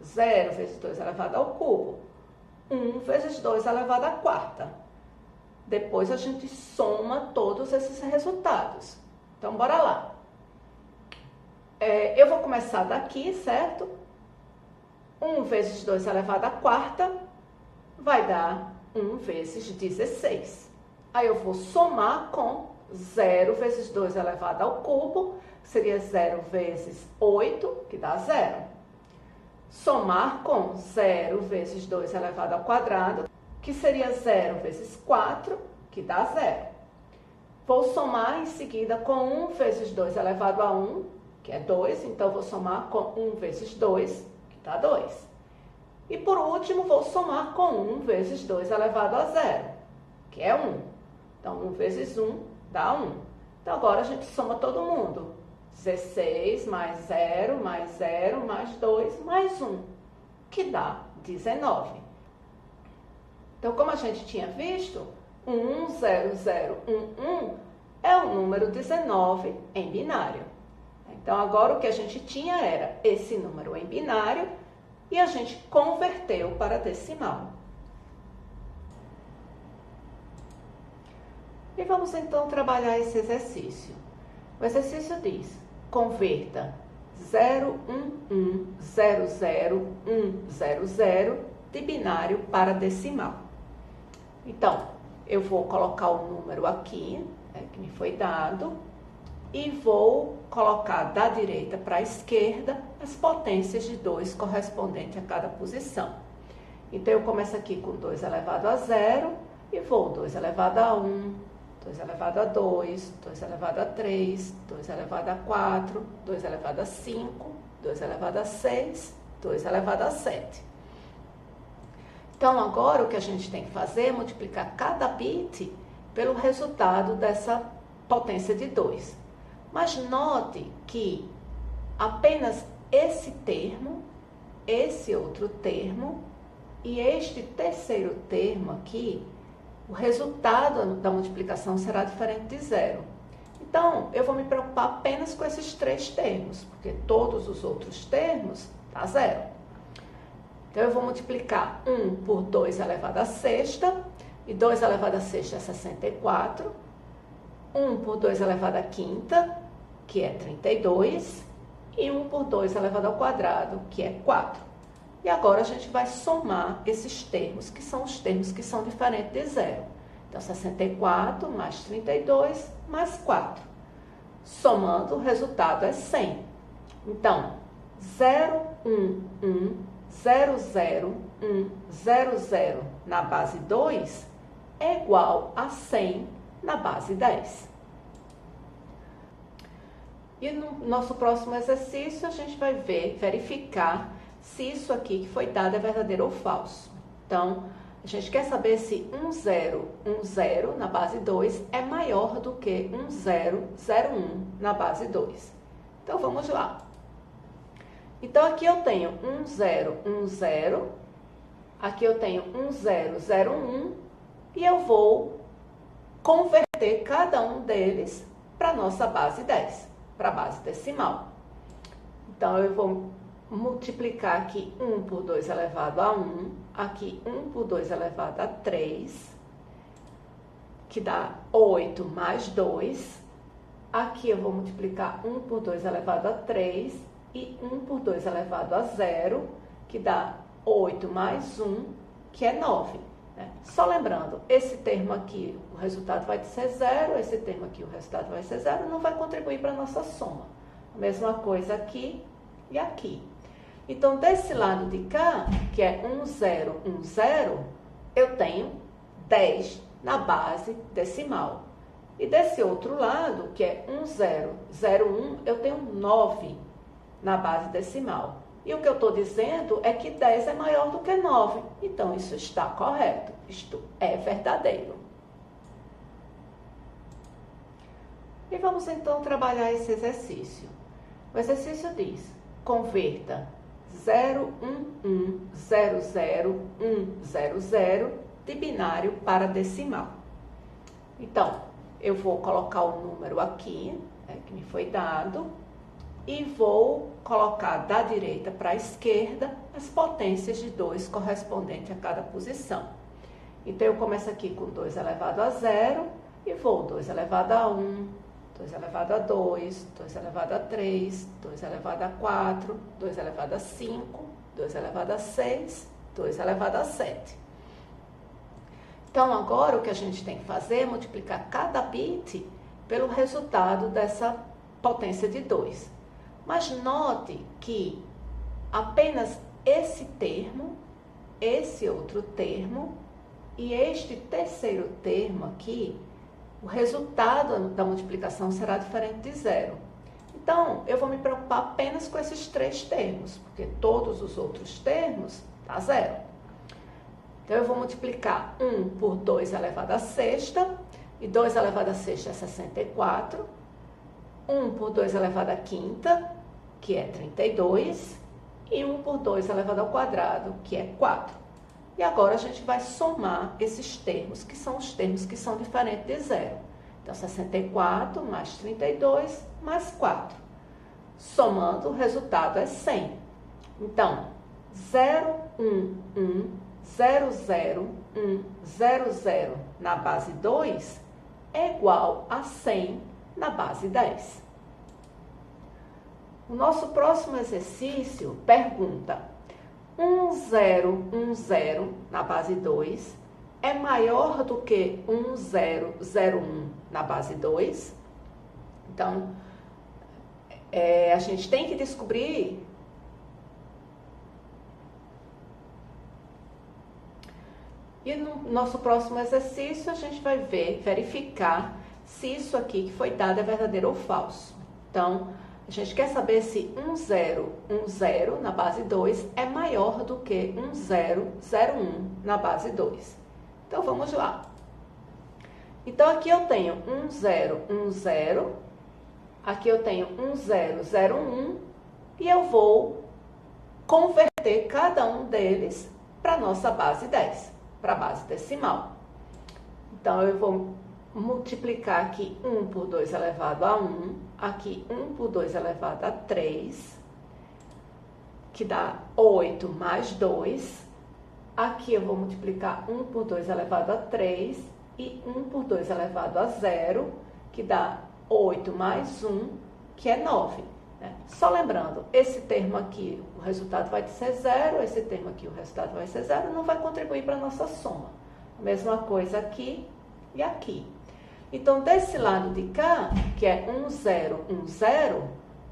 0 vezes 2 elevado ao cubo. 1 vezes 2 elevado à quarta. Depois, a gente soma todos esses resultados. Então, bora lá. Eu vou começar daqui, certo? 1 vezes 2 elevado à quarta vai dar 1 vezes 16. Aí eu vou somar com 0 vezes 2 elevado ao cubo, que seria 0 vezes 8, que dá 0. Somar com 0 vezes 2 elevado ao quadrado, que seria 0 vezes 4, que dá 0. Vou somar em seguida com 1 vezes 2 elevado a 1, que é 2, então vou somar com 1 vezes 2, que dá 2. E por último, vou somar com 1 vezes 2 elevado a 0, que é 1. Então, 1 vezes 1 dá 1. Então, agora a gente soma todo mundo. 16 mais 0, mais 0, mais 2, mais 1. que dá 19. Então, como a gente tinha visto, 110011 é o número 19 em binário. Então, agora o que a gente tinha era esse número em binário e a gente converteu para decimal. E vamos então trabalhar esse exercício. O exercício diz: converta 011001100 de binário para decimal. Então, eu vou colocar o número aqui, que me foi dado, e vou colocar da direita para a esquerda as potências de 2 correspondentes a cada posição. Então, eu começo aqui com 2 elevado a 0 e vou 2 elevado a 1, 2 elevado a 2, 2 elevado a 3, 2 elevado a 4, 2 elevado a 5, 2 elevado a 6, 2 elevado a 7. Então, agora o que a gente tem que fazer é multiplicar cada bit pelo resultado dessa potência de 2. Mas note que apenas esse termo, esse outro termo e este terceiro termo aqui, o resultado da multiplicação será diferente de 0. Então, eu vou me preocupar apenas com esses 3 termos, porque todos os outros termos dá 0. Então, eu vou multiplicar 1 por 2 elevado a sexta, e 2 elevado a sexta é 64. 1 por 2 elevado a quinta, que é 32, e 1 por 2 elevado ao quadrado, que é 4. E agora a gente vai somar esses termos, que são os termos que são diferentes de 0. Então, 64 mais 32 mais 4. Somando, o resultado é 100. Então, 0110010 na base 2 é igual a 100 na base 10. E no nosso próximo exercício, a gente vai verificar se isso aqui que foi dado é verdadeiro ou falso. Então, a gente quer saber se 1010 na base 2 é maior do que 1001 na base 2. Então, vamos lá. Então, aqui eu tenho 1010, aqui eu tenho 1001 e eu vou converter cada um deles para a nossa base 10, para a base decimal. Então, eu vou multiplicar aqui 1 por 2 elevado a 1, aqui 1 por 2 elevado a 3, que dá 8 mais 2. Aqui eu vou multiplicar 1 por 2 elevado a 3 e 1 por 2 elevado a 0, que dá 8 mais 1, que é 9. Né? Só lembrando, esse termo aqui, o resultado vai ser 0, esse termo aqui, o resultado vai ser 0, não vai contribuir para a nossa soma. A mesma coisa aqui e aqui. Então, desse lado de cá, que é 1010, eu tenho 10 na base decimal. E desse outro lado, que é 1001, eu tenho 9 na base decimal. E o que eu estou dizendo é que 10 é maior do que 9. Então, isso está correto. Isto é verdadeiro. E vamos então trabalhar esse exercício. O exercício diz: converta 0110010 de binário para decimal. Então, eu vou colocar o número aqui, que me foi dado, e vou colocar da direita para a esquerda as potências de 2 correspondentes a cada posição. Então, eu começo aqui com 2 elevado a 0 e vou 2 elevado a 1, 2 elevado a 2, 2 elevado a 3, 2 elevado a 4, 2 elevado a 5, 2 elevado a 6, 2 elevado a 7. Então, agora o que a gente tem que fazer é multiplicar cada bit pelo resultado dessa potência de 2. Mas note que apenas esse termo, esse outro termo e este terceiro termo aqui, o resultado da multiplicação será diferente de 0. Então, eu vou me preocupar apenas com esses 3 termos, porque todos os outros termos dá 0. Então, eu vou multiplicar 1 por 2 elevado a sexta, e 2 elevado a sexta é 64. 1 por 2 elevado a quinta, que é 32. e 1 por 2 elevado ao quadrado, que é 4. E agora a gente vai somar esses termos, que são os termos que são diferentes de zero. Então, 64 mais 32 mais 4. Somando, o resultado é 100. Então, 0, 1, 1, 0, 0, 1, 0, 0 na base 2 é igual a 100 na base 10. O nosso próximo exercício pergunta: 1, 0, 1, 0 na base 2 é maior do que 1, 0, 0, 1 na base 2? Então, a gente tem que descobrir e no nosso próximo exercício a gente vai verificar se isso aqui que foi dado é verdadeiro ou falso. Então, a gente quer saber se 1, 0, 1, 0 na base 2 é maior do que 1, 0, 0, 1 na base 2. Então, vamos lá. Então, aqui eu tenho 1, 0, 1, 0. Aqui eu tenho 1, 0, 0, 1. E eu vou converter cada um deles para a nossa base 10, para a base decimal. Então, eu vou multiplicar aqui 1 por 2 elevado a 1, aqui 1 por 2 elevado a 3, que dá 8 mais 2. Aqui eu vou multiplicar 1 por 2 elevado a 3 e 1 por 2 elevado a 0, que dá 8 mais 1, que é 9. Né? Só lembrando, esse termo aqui, o resultado vai ser 0, esse termo aqui, o resultado vai ser 0, não vai contribuir para a nossa soma. A mesma coisa aqui e aqui. Então, desse lado de cá, que é 1, 0, 1, 0,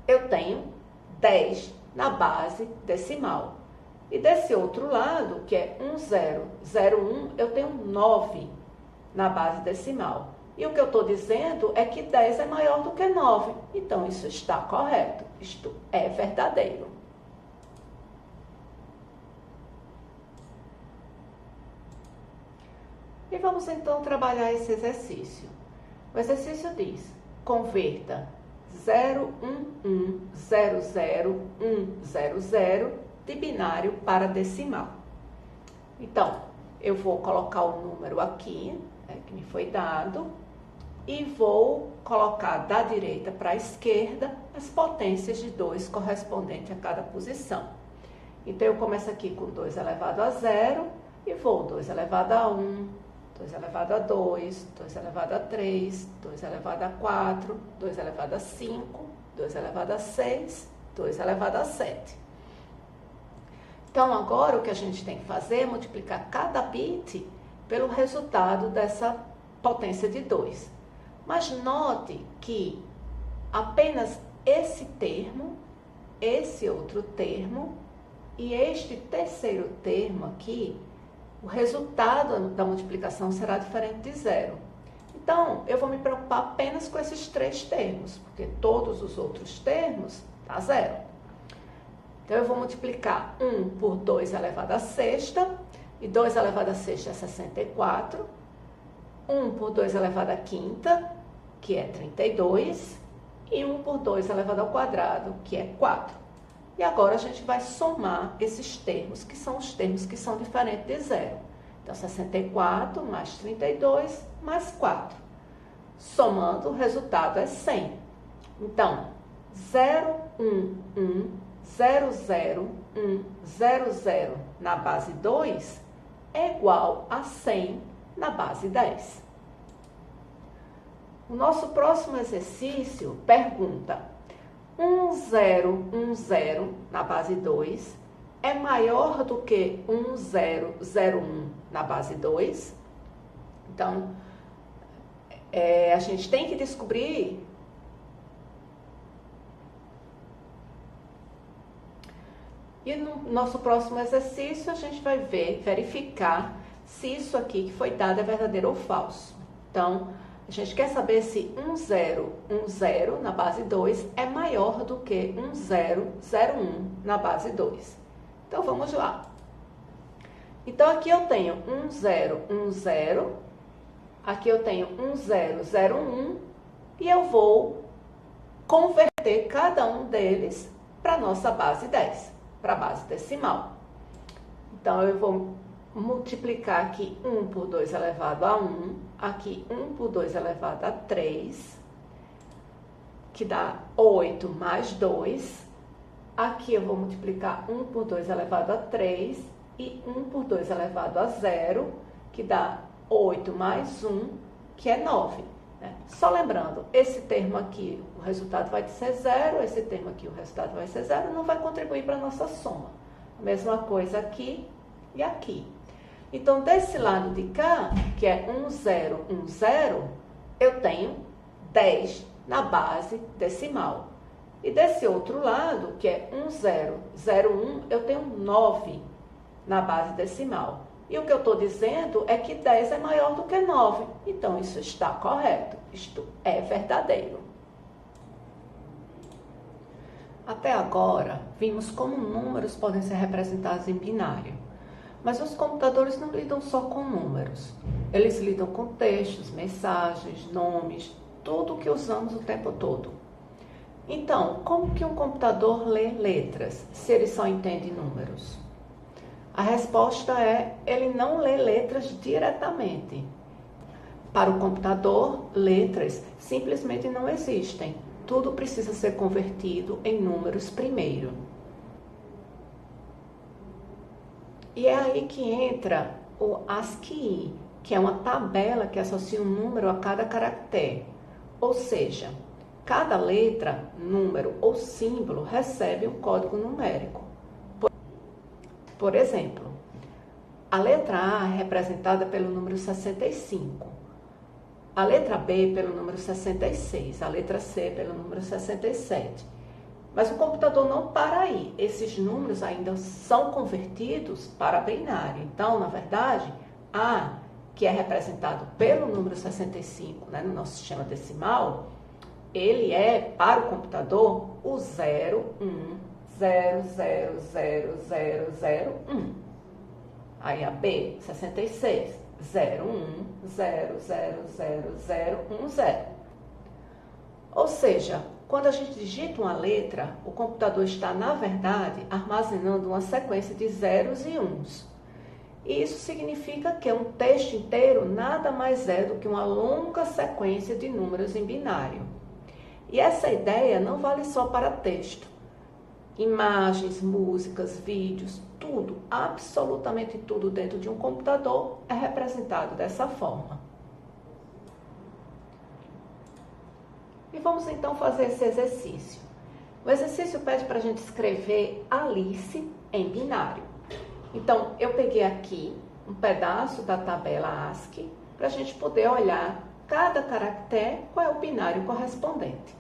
eu tenho 10 na base decimal. E desse outro lado, que é 1, 0, 0, 1, eu tenho 9 na base decimal. E o que eu estou dizendo é que 10 é maior do que 9. Então, isso está correto. Isto é verdadeiro. E vamos então trabalhar esse exercício. O exercício diz: converta 0, 1, 1, 0, 0, 1, 0, 0 de binário para decimal. Então, eu vou colocar o número aqui, que me foi dado, e vou colocar da direita para a esquerda as potências de 2 correspondente a cada posição. Então, eu começo aqui com 2 elevado a 0 e vou 2 elevado a 1, 2 elevado a 2, 2 elevado a 3, 2 elevado a 4, 2 elevado a 5, 2 elevado a 6, 2 elevado a 7. Então, agora o que a gente tem que fazer é multiplicar cada bit pelo resultado dessa potência de 2. Mas note que apenas esse termo, esse outro termo e este terceiro termo aqui, o resultado da multiplicação será diferente de 0. Então, eu vou me preocupar apenas com esses 3 termos, porque todos os outros termos dá 0. Então, eu vou multiplicar 1 por 2 elevado à sexta, e 2 elevado à sexta é 64. 1 por 2 elevado à quinta, que é 32, e 1 por 2 elevado ao quadrado, que é 4. E agora a gente vai somar esses termos, que são os termos que são diferentes de 0. Então, 64 mais 32 mais 4. Somando, o resultado é 100. Então, 0, 1, 1, 0, 0, 1, 0, 0 na base 2 é igual a 100 na base 10. O nosso próximo exercício pergunta: 1, 0, 1, 0 na base 2 é maior do que 1, 0, 0, 1 na base 2? Então, a gente tem que descobrir e no nosso próximo exercício a gente vai verificar se isso aqui que foi dado é verdadeiro ou falso. Então, a gente quer saber se 1, 0, 1, 0 na base 2 é maior do que 1, 0, 0, 1 na base 2. Então, vamos lá. Então, aqui eu tenho 1, 0, 1, 0. Aqui eu tenho 1, 0, 0, 1. E eu vou converter cada um deles para a nossa base 10, para a base decimal. Então, eu vou multiplicar aqui 1 por 2 elevado a 1, aqui 1 por 2 elevado a 3, que dá 8 mais 2. Aqui eu vou multiplicar 1 por 2 elevado a 3 e 1 por 2 elevado a 0, que dá 8 mais 1, que é 9. Né? Só lembrando, esse termo aqui, o resultado vai ser 0, esse termo aqui, o resultado vai ser 0, não vai contribuir para a nossa soma. A mesma coisa aqui e aqui. Então, desse lado de cá, que é 1, 0, 1, 0, eu tenho 10 na base decimal. E desse outro lado, que é 1, 0, 0, 1, eu tenho 9 na base decimal. E o que eu estou dizendo é que 10 é maior do que 9. Então, isso está correto. Isto é verdadeiro. Até agora, vimos como números podem ser representados em binário. Mas os computadores não lidam só com números. Eles lidam com textos, mensagens, nomes, tudo o que usamos o tempo todo. Então, como que um computador lê letras, se ele só entende números? A resposta é, ele não lê letras diretamente. Para o computador, letras simplesmente não existem. Tudo precisa ser convertido em números primeiro. E é aí que entra o ASCII, que é uma tabela que associa um número a cada caractere. Ou seja, cada letra, número ou símbolo recebe um código numérico. Por exemplo, a letra A é representada pelo número 65, a letra B pelo número 66, a letra C pelo número 67. Mas o computador não para aí, esses números ainda são convertidos para binário. Então, na verdade, A, que é representado pelo número 65, né, no nosso sistema decimal, ele é, para o computador, o 0, 1, 0, 0, 0, 0, 0, 1. Aí a B, 66, 0, 1, 0, 0, 0, 0, 1, 0. Ou seja, quando a gente digita uma letra, o computador está, na verdade, armazenando uma sequência de zeros e uns. E isso significa que um texto inteiro nada mais é do que uma longa sequência de números em binário. E essa ideia não vale só para texto. Imagens, músicas, vídeos, tudo, absolutamente tudo dentro de um computador é representado dessa forma. E vamos então fazer esse exercício. O exercício pede para a gente escrever Alice em binário. Então, eu peguei aqui um pedaço da tabela ASCII para a gente poder olhar cada caractere, qual é o binário correspondente.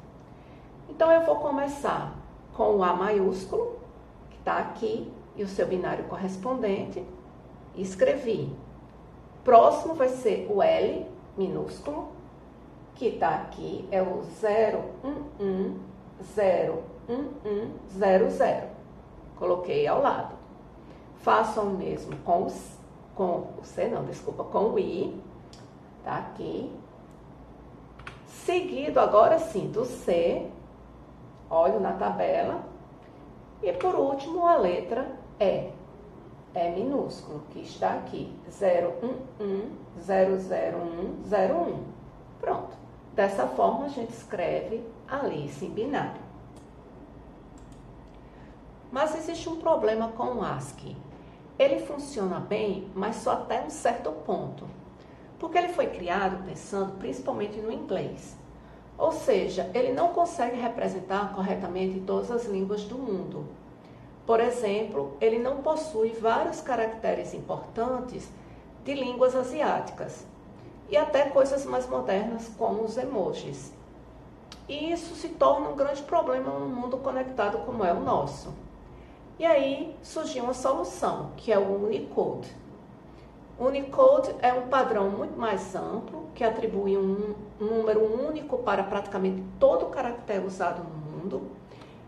Então, eu vou começar com o A maiúsculo, que está aqui, e o seu binário correspondente, e escrevi. Próximo vai ser o L minúsculo, que está aqui, é o 011 01100. Coloquei ao lado. Façam o mesmo com o I, tá aqui. Seguido agora sim do C, olho na tabela. E por último a letra E. É minúsculo, que está aqui, 011 00101. Pronto. Dessa forma, a gente escreve Alice em binário. Mas existe um problema com o ASCII. Ele funciona bem, mas só até um certo ponto. Porque ele foi criado pensando principalmente no inglês. Ou seja, ele não consegue representar corretamente todas as línguas do mundo. Por exemplo, ele não possui vários caracteres importantes de línguas asiáticas. E até coisas mais modernas como os emojis. E isso se torna um grande problema num mundo conectado como é o nosso. E aí surgiu uma solução, que é o Unicode. O Unicode é um padrão muito mais amplo, que atribui um número único para praticamente todo caractere usado no mundo.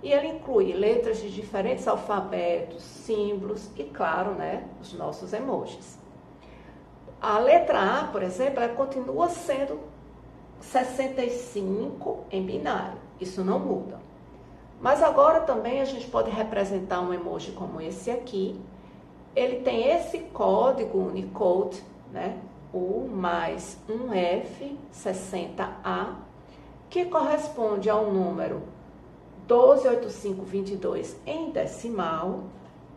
E ele inclui letras de diferentes alfabetos, símbolos e, claro, né, os nossos emojis. A letra A, por exemplo, ela continua sendo 65 em binário. Isso não muda. Mas agora também a gente pode representar um emoji como esse aqui. Ele tem esse código Unicode, né? U mais 1F60A, que corresponde ao número 128522 em decimal,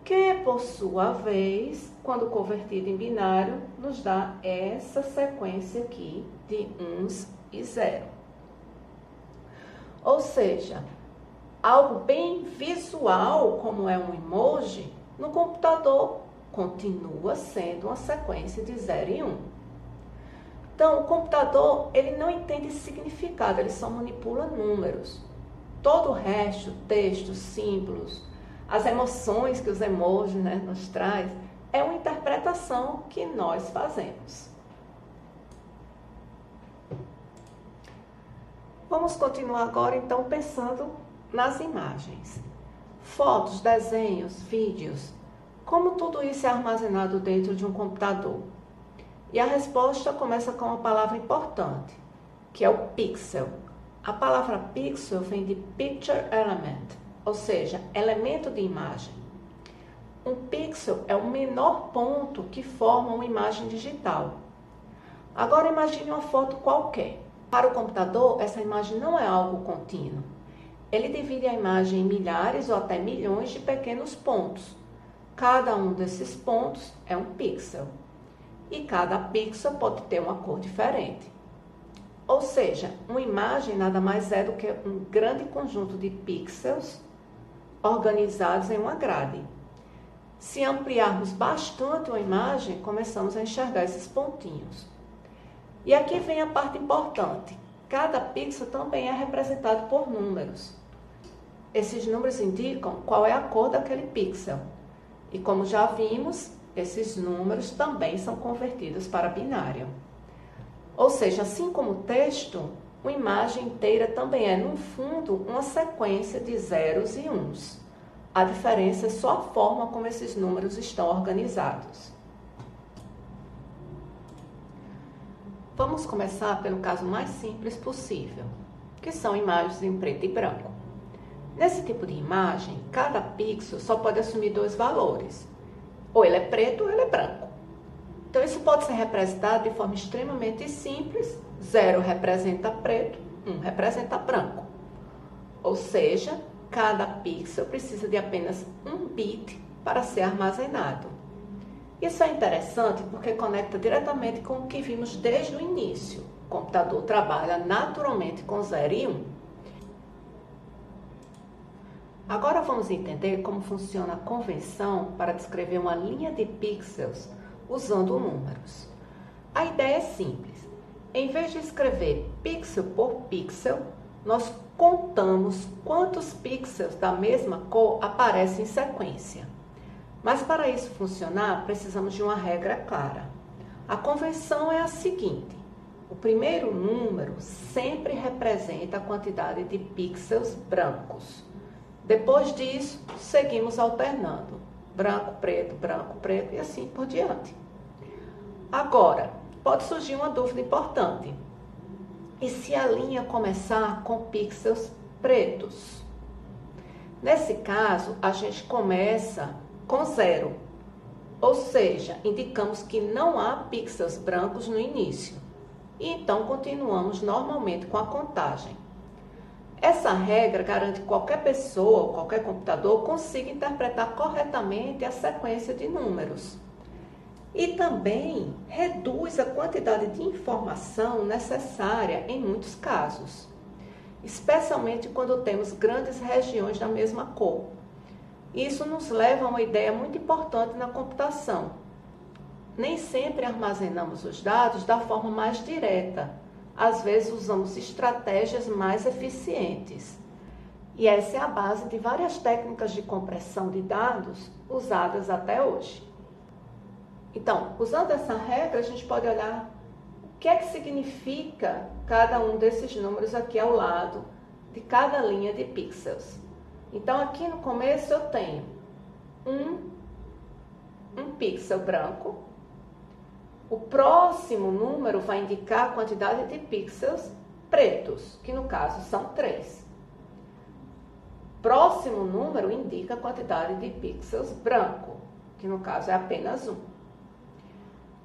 que por sua vez, quando convertido em binário, nos dá essa sequência aqui de uns e zero. Ou seja, algo bem visual, como é um emoji, no computador continua sendo uma sequência de 0 e 1. Então, o computador, ele não entende significado, ele só manipula números. Todo o resto, textos, símbolos, as emoções que os emojis, né, nos traz, é uma interpretação que nós fazemos. Vamos continuar agora, então, pensando nas imagens. Fotos, desenhos, vídeos, como tudo isso é armazenado dentro de um computador? E a resposta começa com uma palavra importante, que é o pixel. A palavra pixel vem de picture element, ou seja, elemento de imagem. Um pixel é o menor ponto que forma uma imagem digital. Agora imagine uma foto qualquer. Para o computador, essa imagem não é algo contínuo. Ele divide a imagem em milhares ou até milhões de pequenos pontos. Cada um desses pontos é um pixel. E cada pixel pode ter uma cor diferente. Ou seja, uma imagem nada mais é do que um grande conjunto de pixels organizados em uma grade. Se ampliarmos bastante uma imagem, começamos a enxergar esses pontinhos. E aqui vem a parte importante. Cada pixel também é representado por números. Esses números indicam qual é a cor daquele pixel. E como já vimos, esses números também são convertidos para binário. Ou seja, assim como o texto, uma imagem inteira também é, no fundo, uma sequência de zeros e uns. A diferença é só a forma como esses números estão organizados. Vamos começar pelo caso mais simples possível, que são imagens em preto e branco. Nesse tipo de imagem, cada pixel só pode assumir dois valores. Ou ele é preto ou ele é branco. Então, isso pode ser representado de forma extremamente simples. 0 representa preto, 1 representa branco. Ou seja, cada pixel precisa de apenas um bit para ser armazenado. Isso é interessante porque conecta diretamente com o que vimos desde o início. O computador trabalha naturalmente com 0 e 1. Agora vamos entender como funciona a convenção para descrever uma linha de pixels usando números. A ideia é simples. Em vez de escrever pixel por pixel, nós contamos quantos pixels da mesma cor aparecem em sequência. Mas para isso funcionar, precisamos de uma regra clara. A convenção é a seguinte: o primeiro número sempre representa a quantidade de pixels brancos. Depois disso, seguimos alternando. Branco, preto e assim por diante. Agora, pode surgir uma dúvida importante. E se a linha começar com pixels pretos? Nesse caso, a gente começa com 0. Ou seja, indicamos que não há pixels brancos no início. E então continuamos normalmente com a contagem. Essa regra garante que qualquer pessoa ou qualquer computador consiga interpretar corretamente a sequência de números. E também reduz a quantidade de informação necessária em muitos casos, especialmente quando temos grandes regiões da mesma cor. Isso nos leva a uma ideia muito importante na computação. Nem sempre armazenamos os dados da forma mais direta. Às vezes usamos estratégias mais eficientes. E essa é a base de várias técnicas de compressão de dados usadas até hoje. Então, usando essa regra, a gente pode olhar o que é que significa cada um desses números aqui ao lado de cada linha de pixels. Então, aqui no começo eu tenho um pixel branco. O próximo número vai indicar a quantidade de pixels pretos, que no caso são 3. próximo número indica a quantidade de pixels branco, que no caso é apenas 1.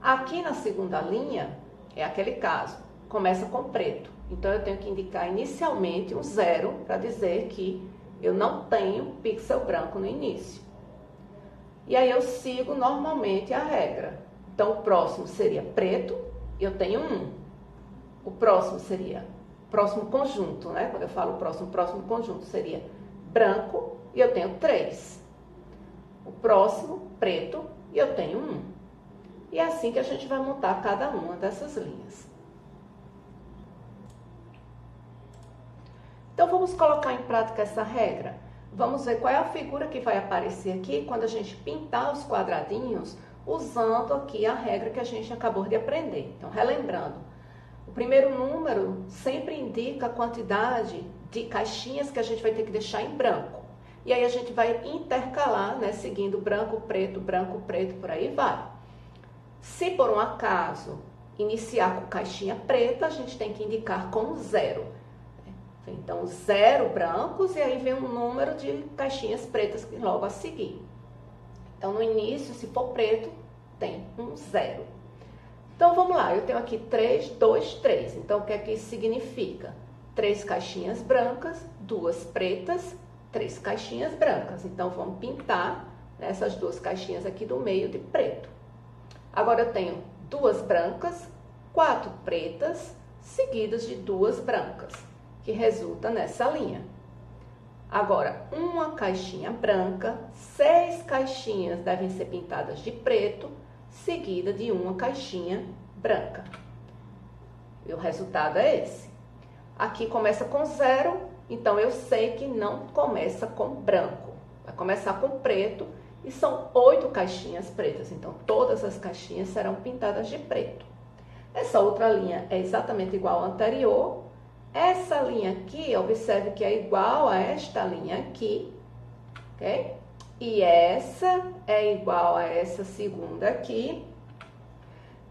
Aqui na segunda linha, é aquele caso, começa com preto. Então, eu tenho que indicar inicialmente um 0 para dizer que eu não tenho pixel branco no início. E aí eu sigo normalmente a regra. Então, o próximo seria preto, eu tenho 1. O próximo seria, próximo conjunto, né? Quando eu falo próximo conjunto seria branco e eu tenho 3. O próximo, preto, e eu tenho 1. E é assim que a gente vai montar cada uma dessas linhas. Então, vamos colocar em prática essa regra. Vamos ver qual é a figura que vai aparecer aqui quando a gente pintar os quadradinhos, usando aqui a regra que a gente acabou de aprender. Então, relembrando, o primeiro número sempre indica a quantidade de caixinhas que a gente vai ter que deixar em branco. E aí a gente vai intercalar, né, seguindo branco, preto, por aí vai. Se por um acaso iniciar com caixinha preta, a gente tem que indicar com 0. Então, 0 brancos e aí vem um número de caixinhas pretas logo a seguir. Então, no início, se for preto, tem um 0. Então, vamos lá. Eu tenho aqui 3, 2, 3. Então, o que é que isso significa? 3 caixinhas brancas, 2 pretas, 3 caixinhas brancas. Então, vamos pintar essas 2 caixinhas aqui do meio de preto. Agora, eu tenho 2 brancas, 4 pretas, seguidas de 2 brancas, que resulta nessa linha. Agora, uma caixinha branca, 6 caixinhas devem ser pintadas de preto, seguida de uma caixinha branca. E o resultado é esse. Aqui começa com 0, então eu sei que não começa com branco. Vai começar com preto e são 8 caixinhas pretas. Então, todas as caixinhas serão pintadas de preto. Essa outra linha é exatamente igual à anterior. Essa linha aqui, observe que é igual a esta linha aqui, ok? E essa é igual a essa segunda aqui.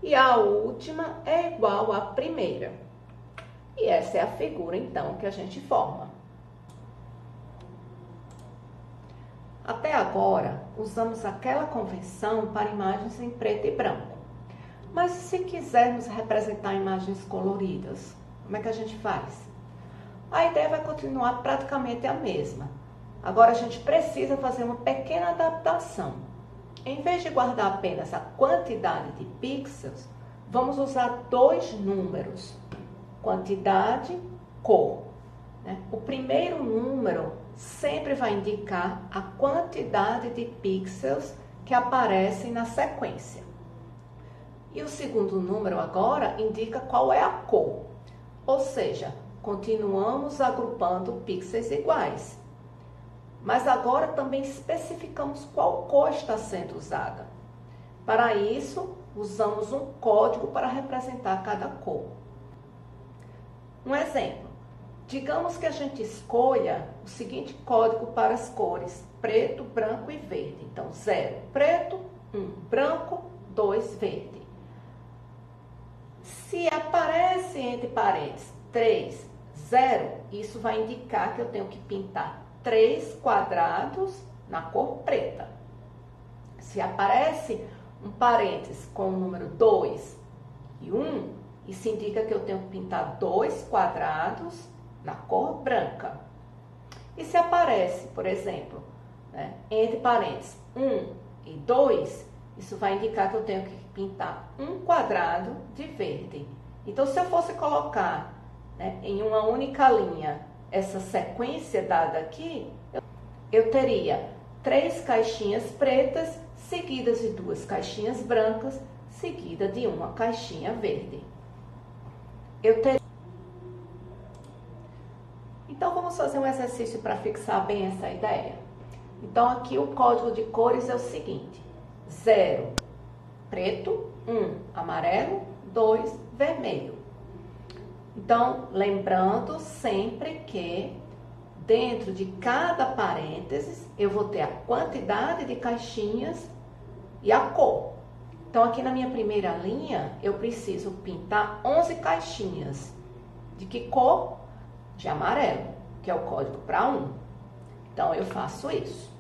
E a última é igual à primeira. E essa é a figura, então, que a gente forma. Até agora, usamos aquela convenção para imagens em preto e branco. Mas se quisermos representar imagens coloridas, como é que a gente faz? A ideia vai continuar praticamente a mesma. Agora a gente precisa fazer uma pequena adaptação. Em vez de guardar apenas a quantidade de pixels, vamos usar 2 números. Quantidade, cor. O primeiro número sempre vai indicar a quantidade de pixels que aparecem na sequência. E o segundo número agora indica qual é a cor. Ou seja, continuamos agrupando pixels iguais. Mas agora também especificamos qual cor está sendo usada. Para isso, usamos um código para representar cada cor. Um exemplo. Digamos que a gente escolha o seguinte código para as cores preto, branco e verde. Então, 0 preto, 1 branco, 2 verde. Se aparece entre parênteses 3, 0, isso vai indicar que eu tenho que pintar 3 quadrados na cor preta. Se aparece um parênteses com o número 2 e 1, isso indica que eu tenho que pintar 2 quadrados na cor branca. E se aparece, por exemplo, entre parênteses 1 e 2, isso vai indicar que eu tenho que pintar um quadrado de verde. Então, se eu fosse colocar em uma única linha essa sequência dada aqui, eu teria 3 caixinhas pretas, seguidas de 2 caixinhas brancas, seguida de uma caixinha verde. Então, vamos fazer um exercício para fixar bem essa ideia? Então, aqui o código de cores é o seguinte: 0 preto, 1 amarelo, 2 vermelho. Então, lembrando sempre que dentro de cada parênteses eu vou ter a quantidade de caixinhas e a cor. Então, aqui na minha primeira linha, eu preciso pintar 11 caixinhas. De que cor? De amarelo, que é o código para 1. Então, eu faço isso.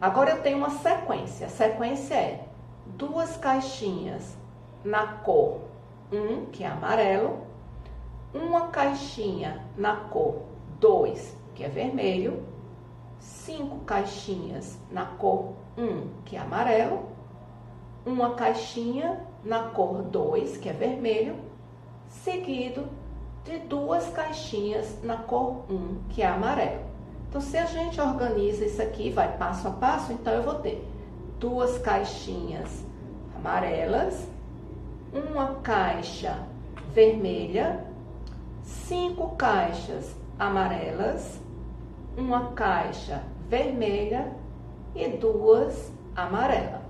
Agora, eu tenho uma sequência. A sequência é 2 caixinhas na cor 1, que é amarelo, uma caixinha na cor 2, que é vermelho, 5 caixinhas na cor 1, que é amarelo, uma caixinha na cor 2, que é vermelho, seguido de 2 caixinhas na cor 1, que é amarelo. Então, se a gente organiza isso aqui, vai passo a passo, então eu vou ter 2 caixinhas amarelas, uma caixa vermelha, 5 caixas amarelas, uma caixa vermelha e 2 amarelas.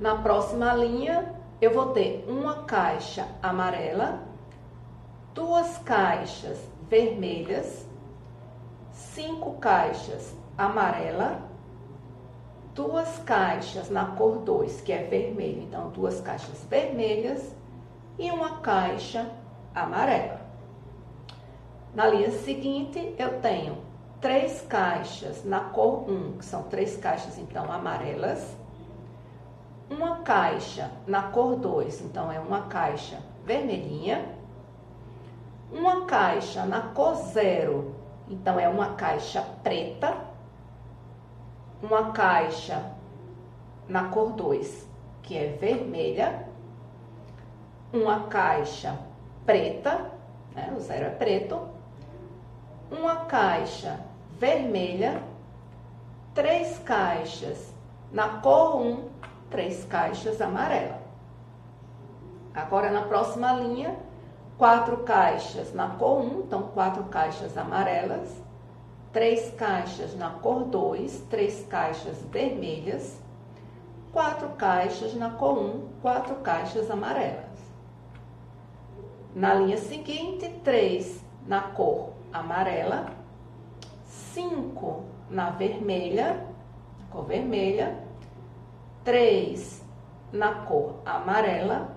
Na próxima linha, eu vou ter uma caixa amarela, 2 caixas vermelhas, 5 caixas amarela, 2 caixas na cor 2, que é vermelho, então 2 caixas vermelhas e uma caixa amarela. Na linha seguinte, eu tenho 3 caixas na cor 1, que são 3 caixas, então, amarelas, uma caixa na cor 2, então, é uma caixa vermelhinha, uma caixa na cor 0, então, é uma caixa preta, uma caixa na cor 2, que é vermelha, uma caixa preta, né, o 0 é preto, uma caixa vermelha, 3 caixas na cor 1, 3 caixas amarela. Agora, na próxima linha, 4 caixas na cor 1, então 4 caixas amarelas, 3 caixas na cor 2, 3 caixas vermelhas, 4 caixas na cor 1, 4 caixas amarelas. Na linha seguinte, 3 na cor amarela, 5 na vermelha, cor vermelha, 3 na cor amarela.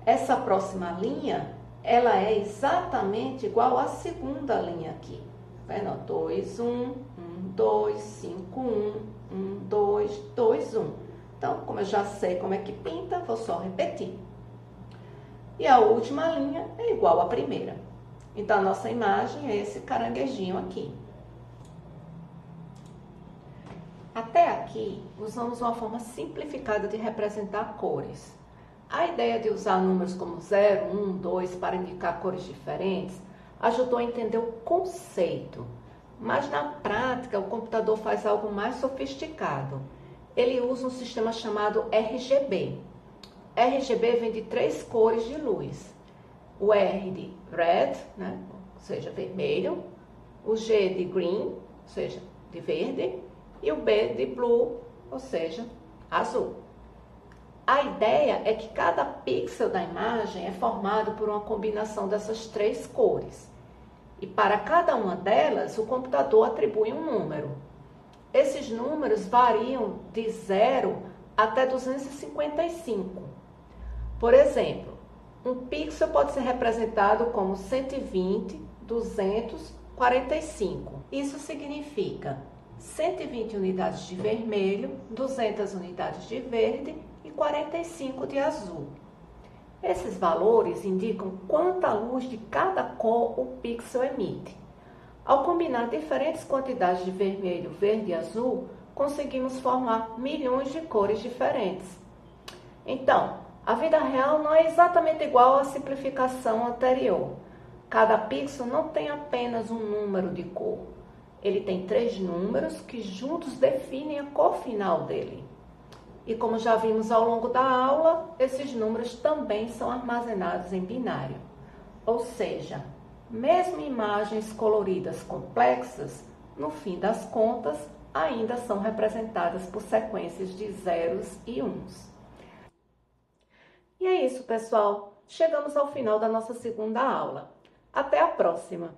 Essa próxima linha, ela é exatamente igual à segunda linha aqui. Tá vendo? 2, 1, 1, 2, 5, 1, 1, 2, 2, 1. Então, como eu já sei como é que pinta, vou só repetir. E a última linha é igual à primeira. Então, a nossa imagem é esse caranguejinho aqui. Até aqui, usamos uma forma simplificada de representar cores. A ideia de usar números como 0, 1, 2 para indicar cores diferentes ajudou a entender o conceito. Mas na prática, o computador faz algo mais sofisticado. Ele usa um sistema chamado RGB. RGB vem de 3 cores de luz. O R de red, né? Ou seja, vermelho. O G de green, ou seja, de verde. E o B de blue, ou seja, azul. A ideia é que cada pixel da imagem é formado por uma combinação dessas 3 cores. E para cada uma delas, o computador atribui um número. Esses números variam de 0 até 255. Por exemplo, um pixel pode ser representado como 120, 200, 45. Isso significa 120 unidades de vermelho, 200 unidades de verde e 45 de azul. Esses valores indicam quanta luz de cada cor o pixel emite. Ao combinar diferentes quantidades de vermelho, verde e azul, conseguimos formar milhões de cores diferentes. Então, a vida real não é exatamente igual à simplificação anterior. Cada pixel não tem apenas um número de cor. Ele tem 3 números que juntos definem a cor final dele. E como já vimos ao longo da aula, esses números também são armazenados em binário. Ou seja, mesmo imagens coloridas complexas, no fim das contas, ainda são representadas por sequências de zeros e uns. E é isso, pessoal. Chegamos ao final da nossa segunda aula. Até a próxima!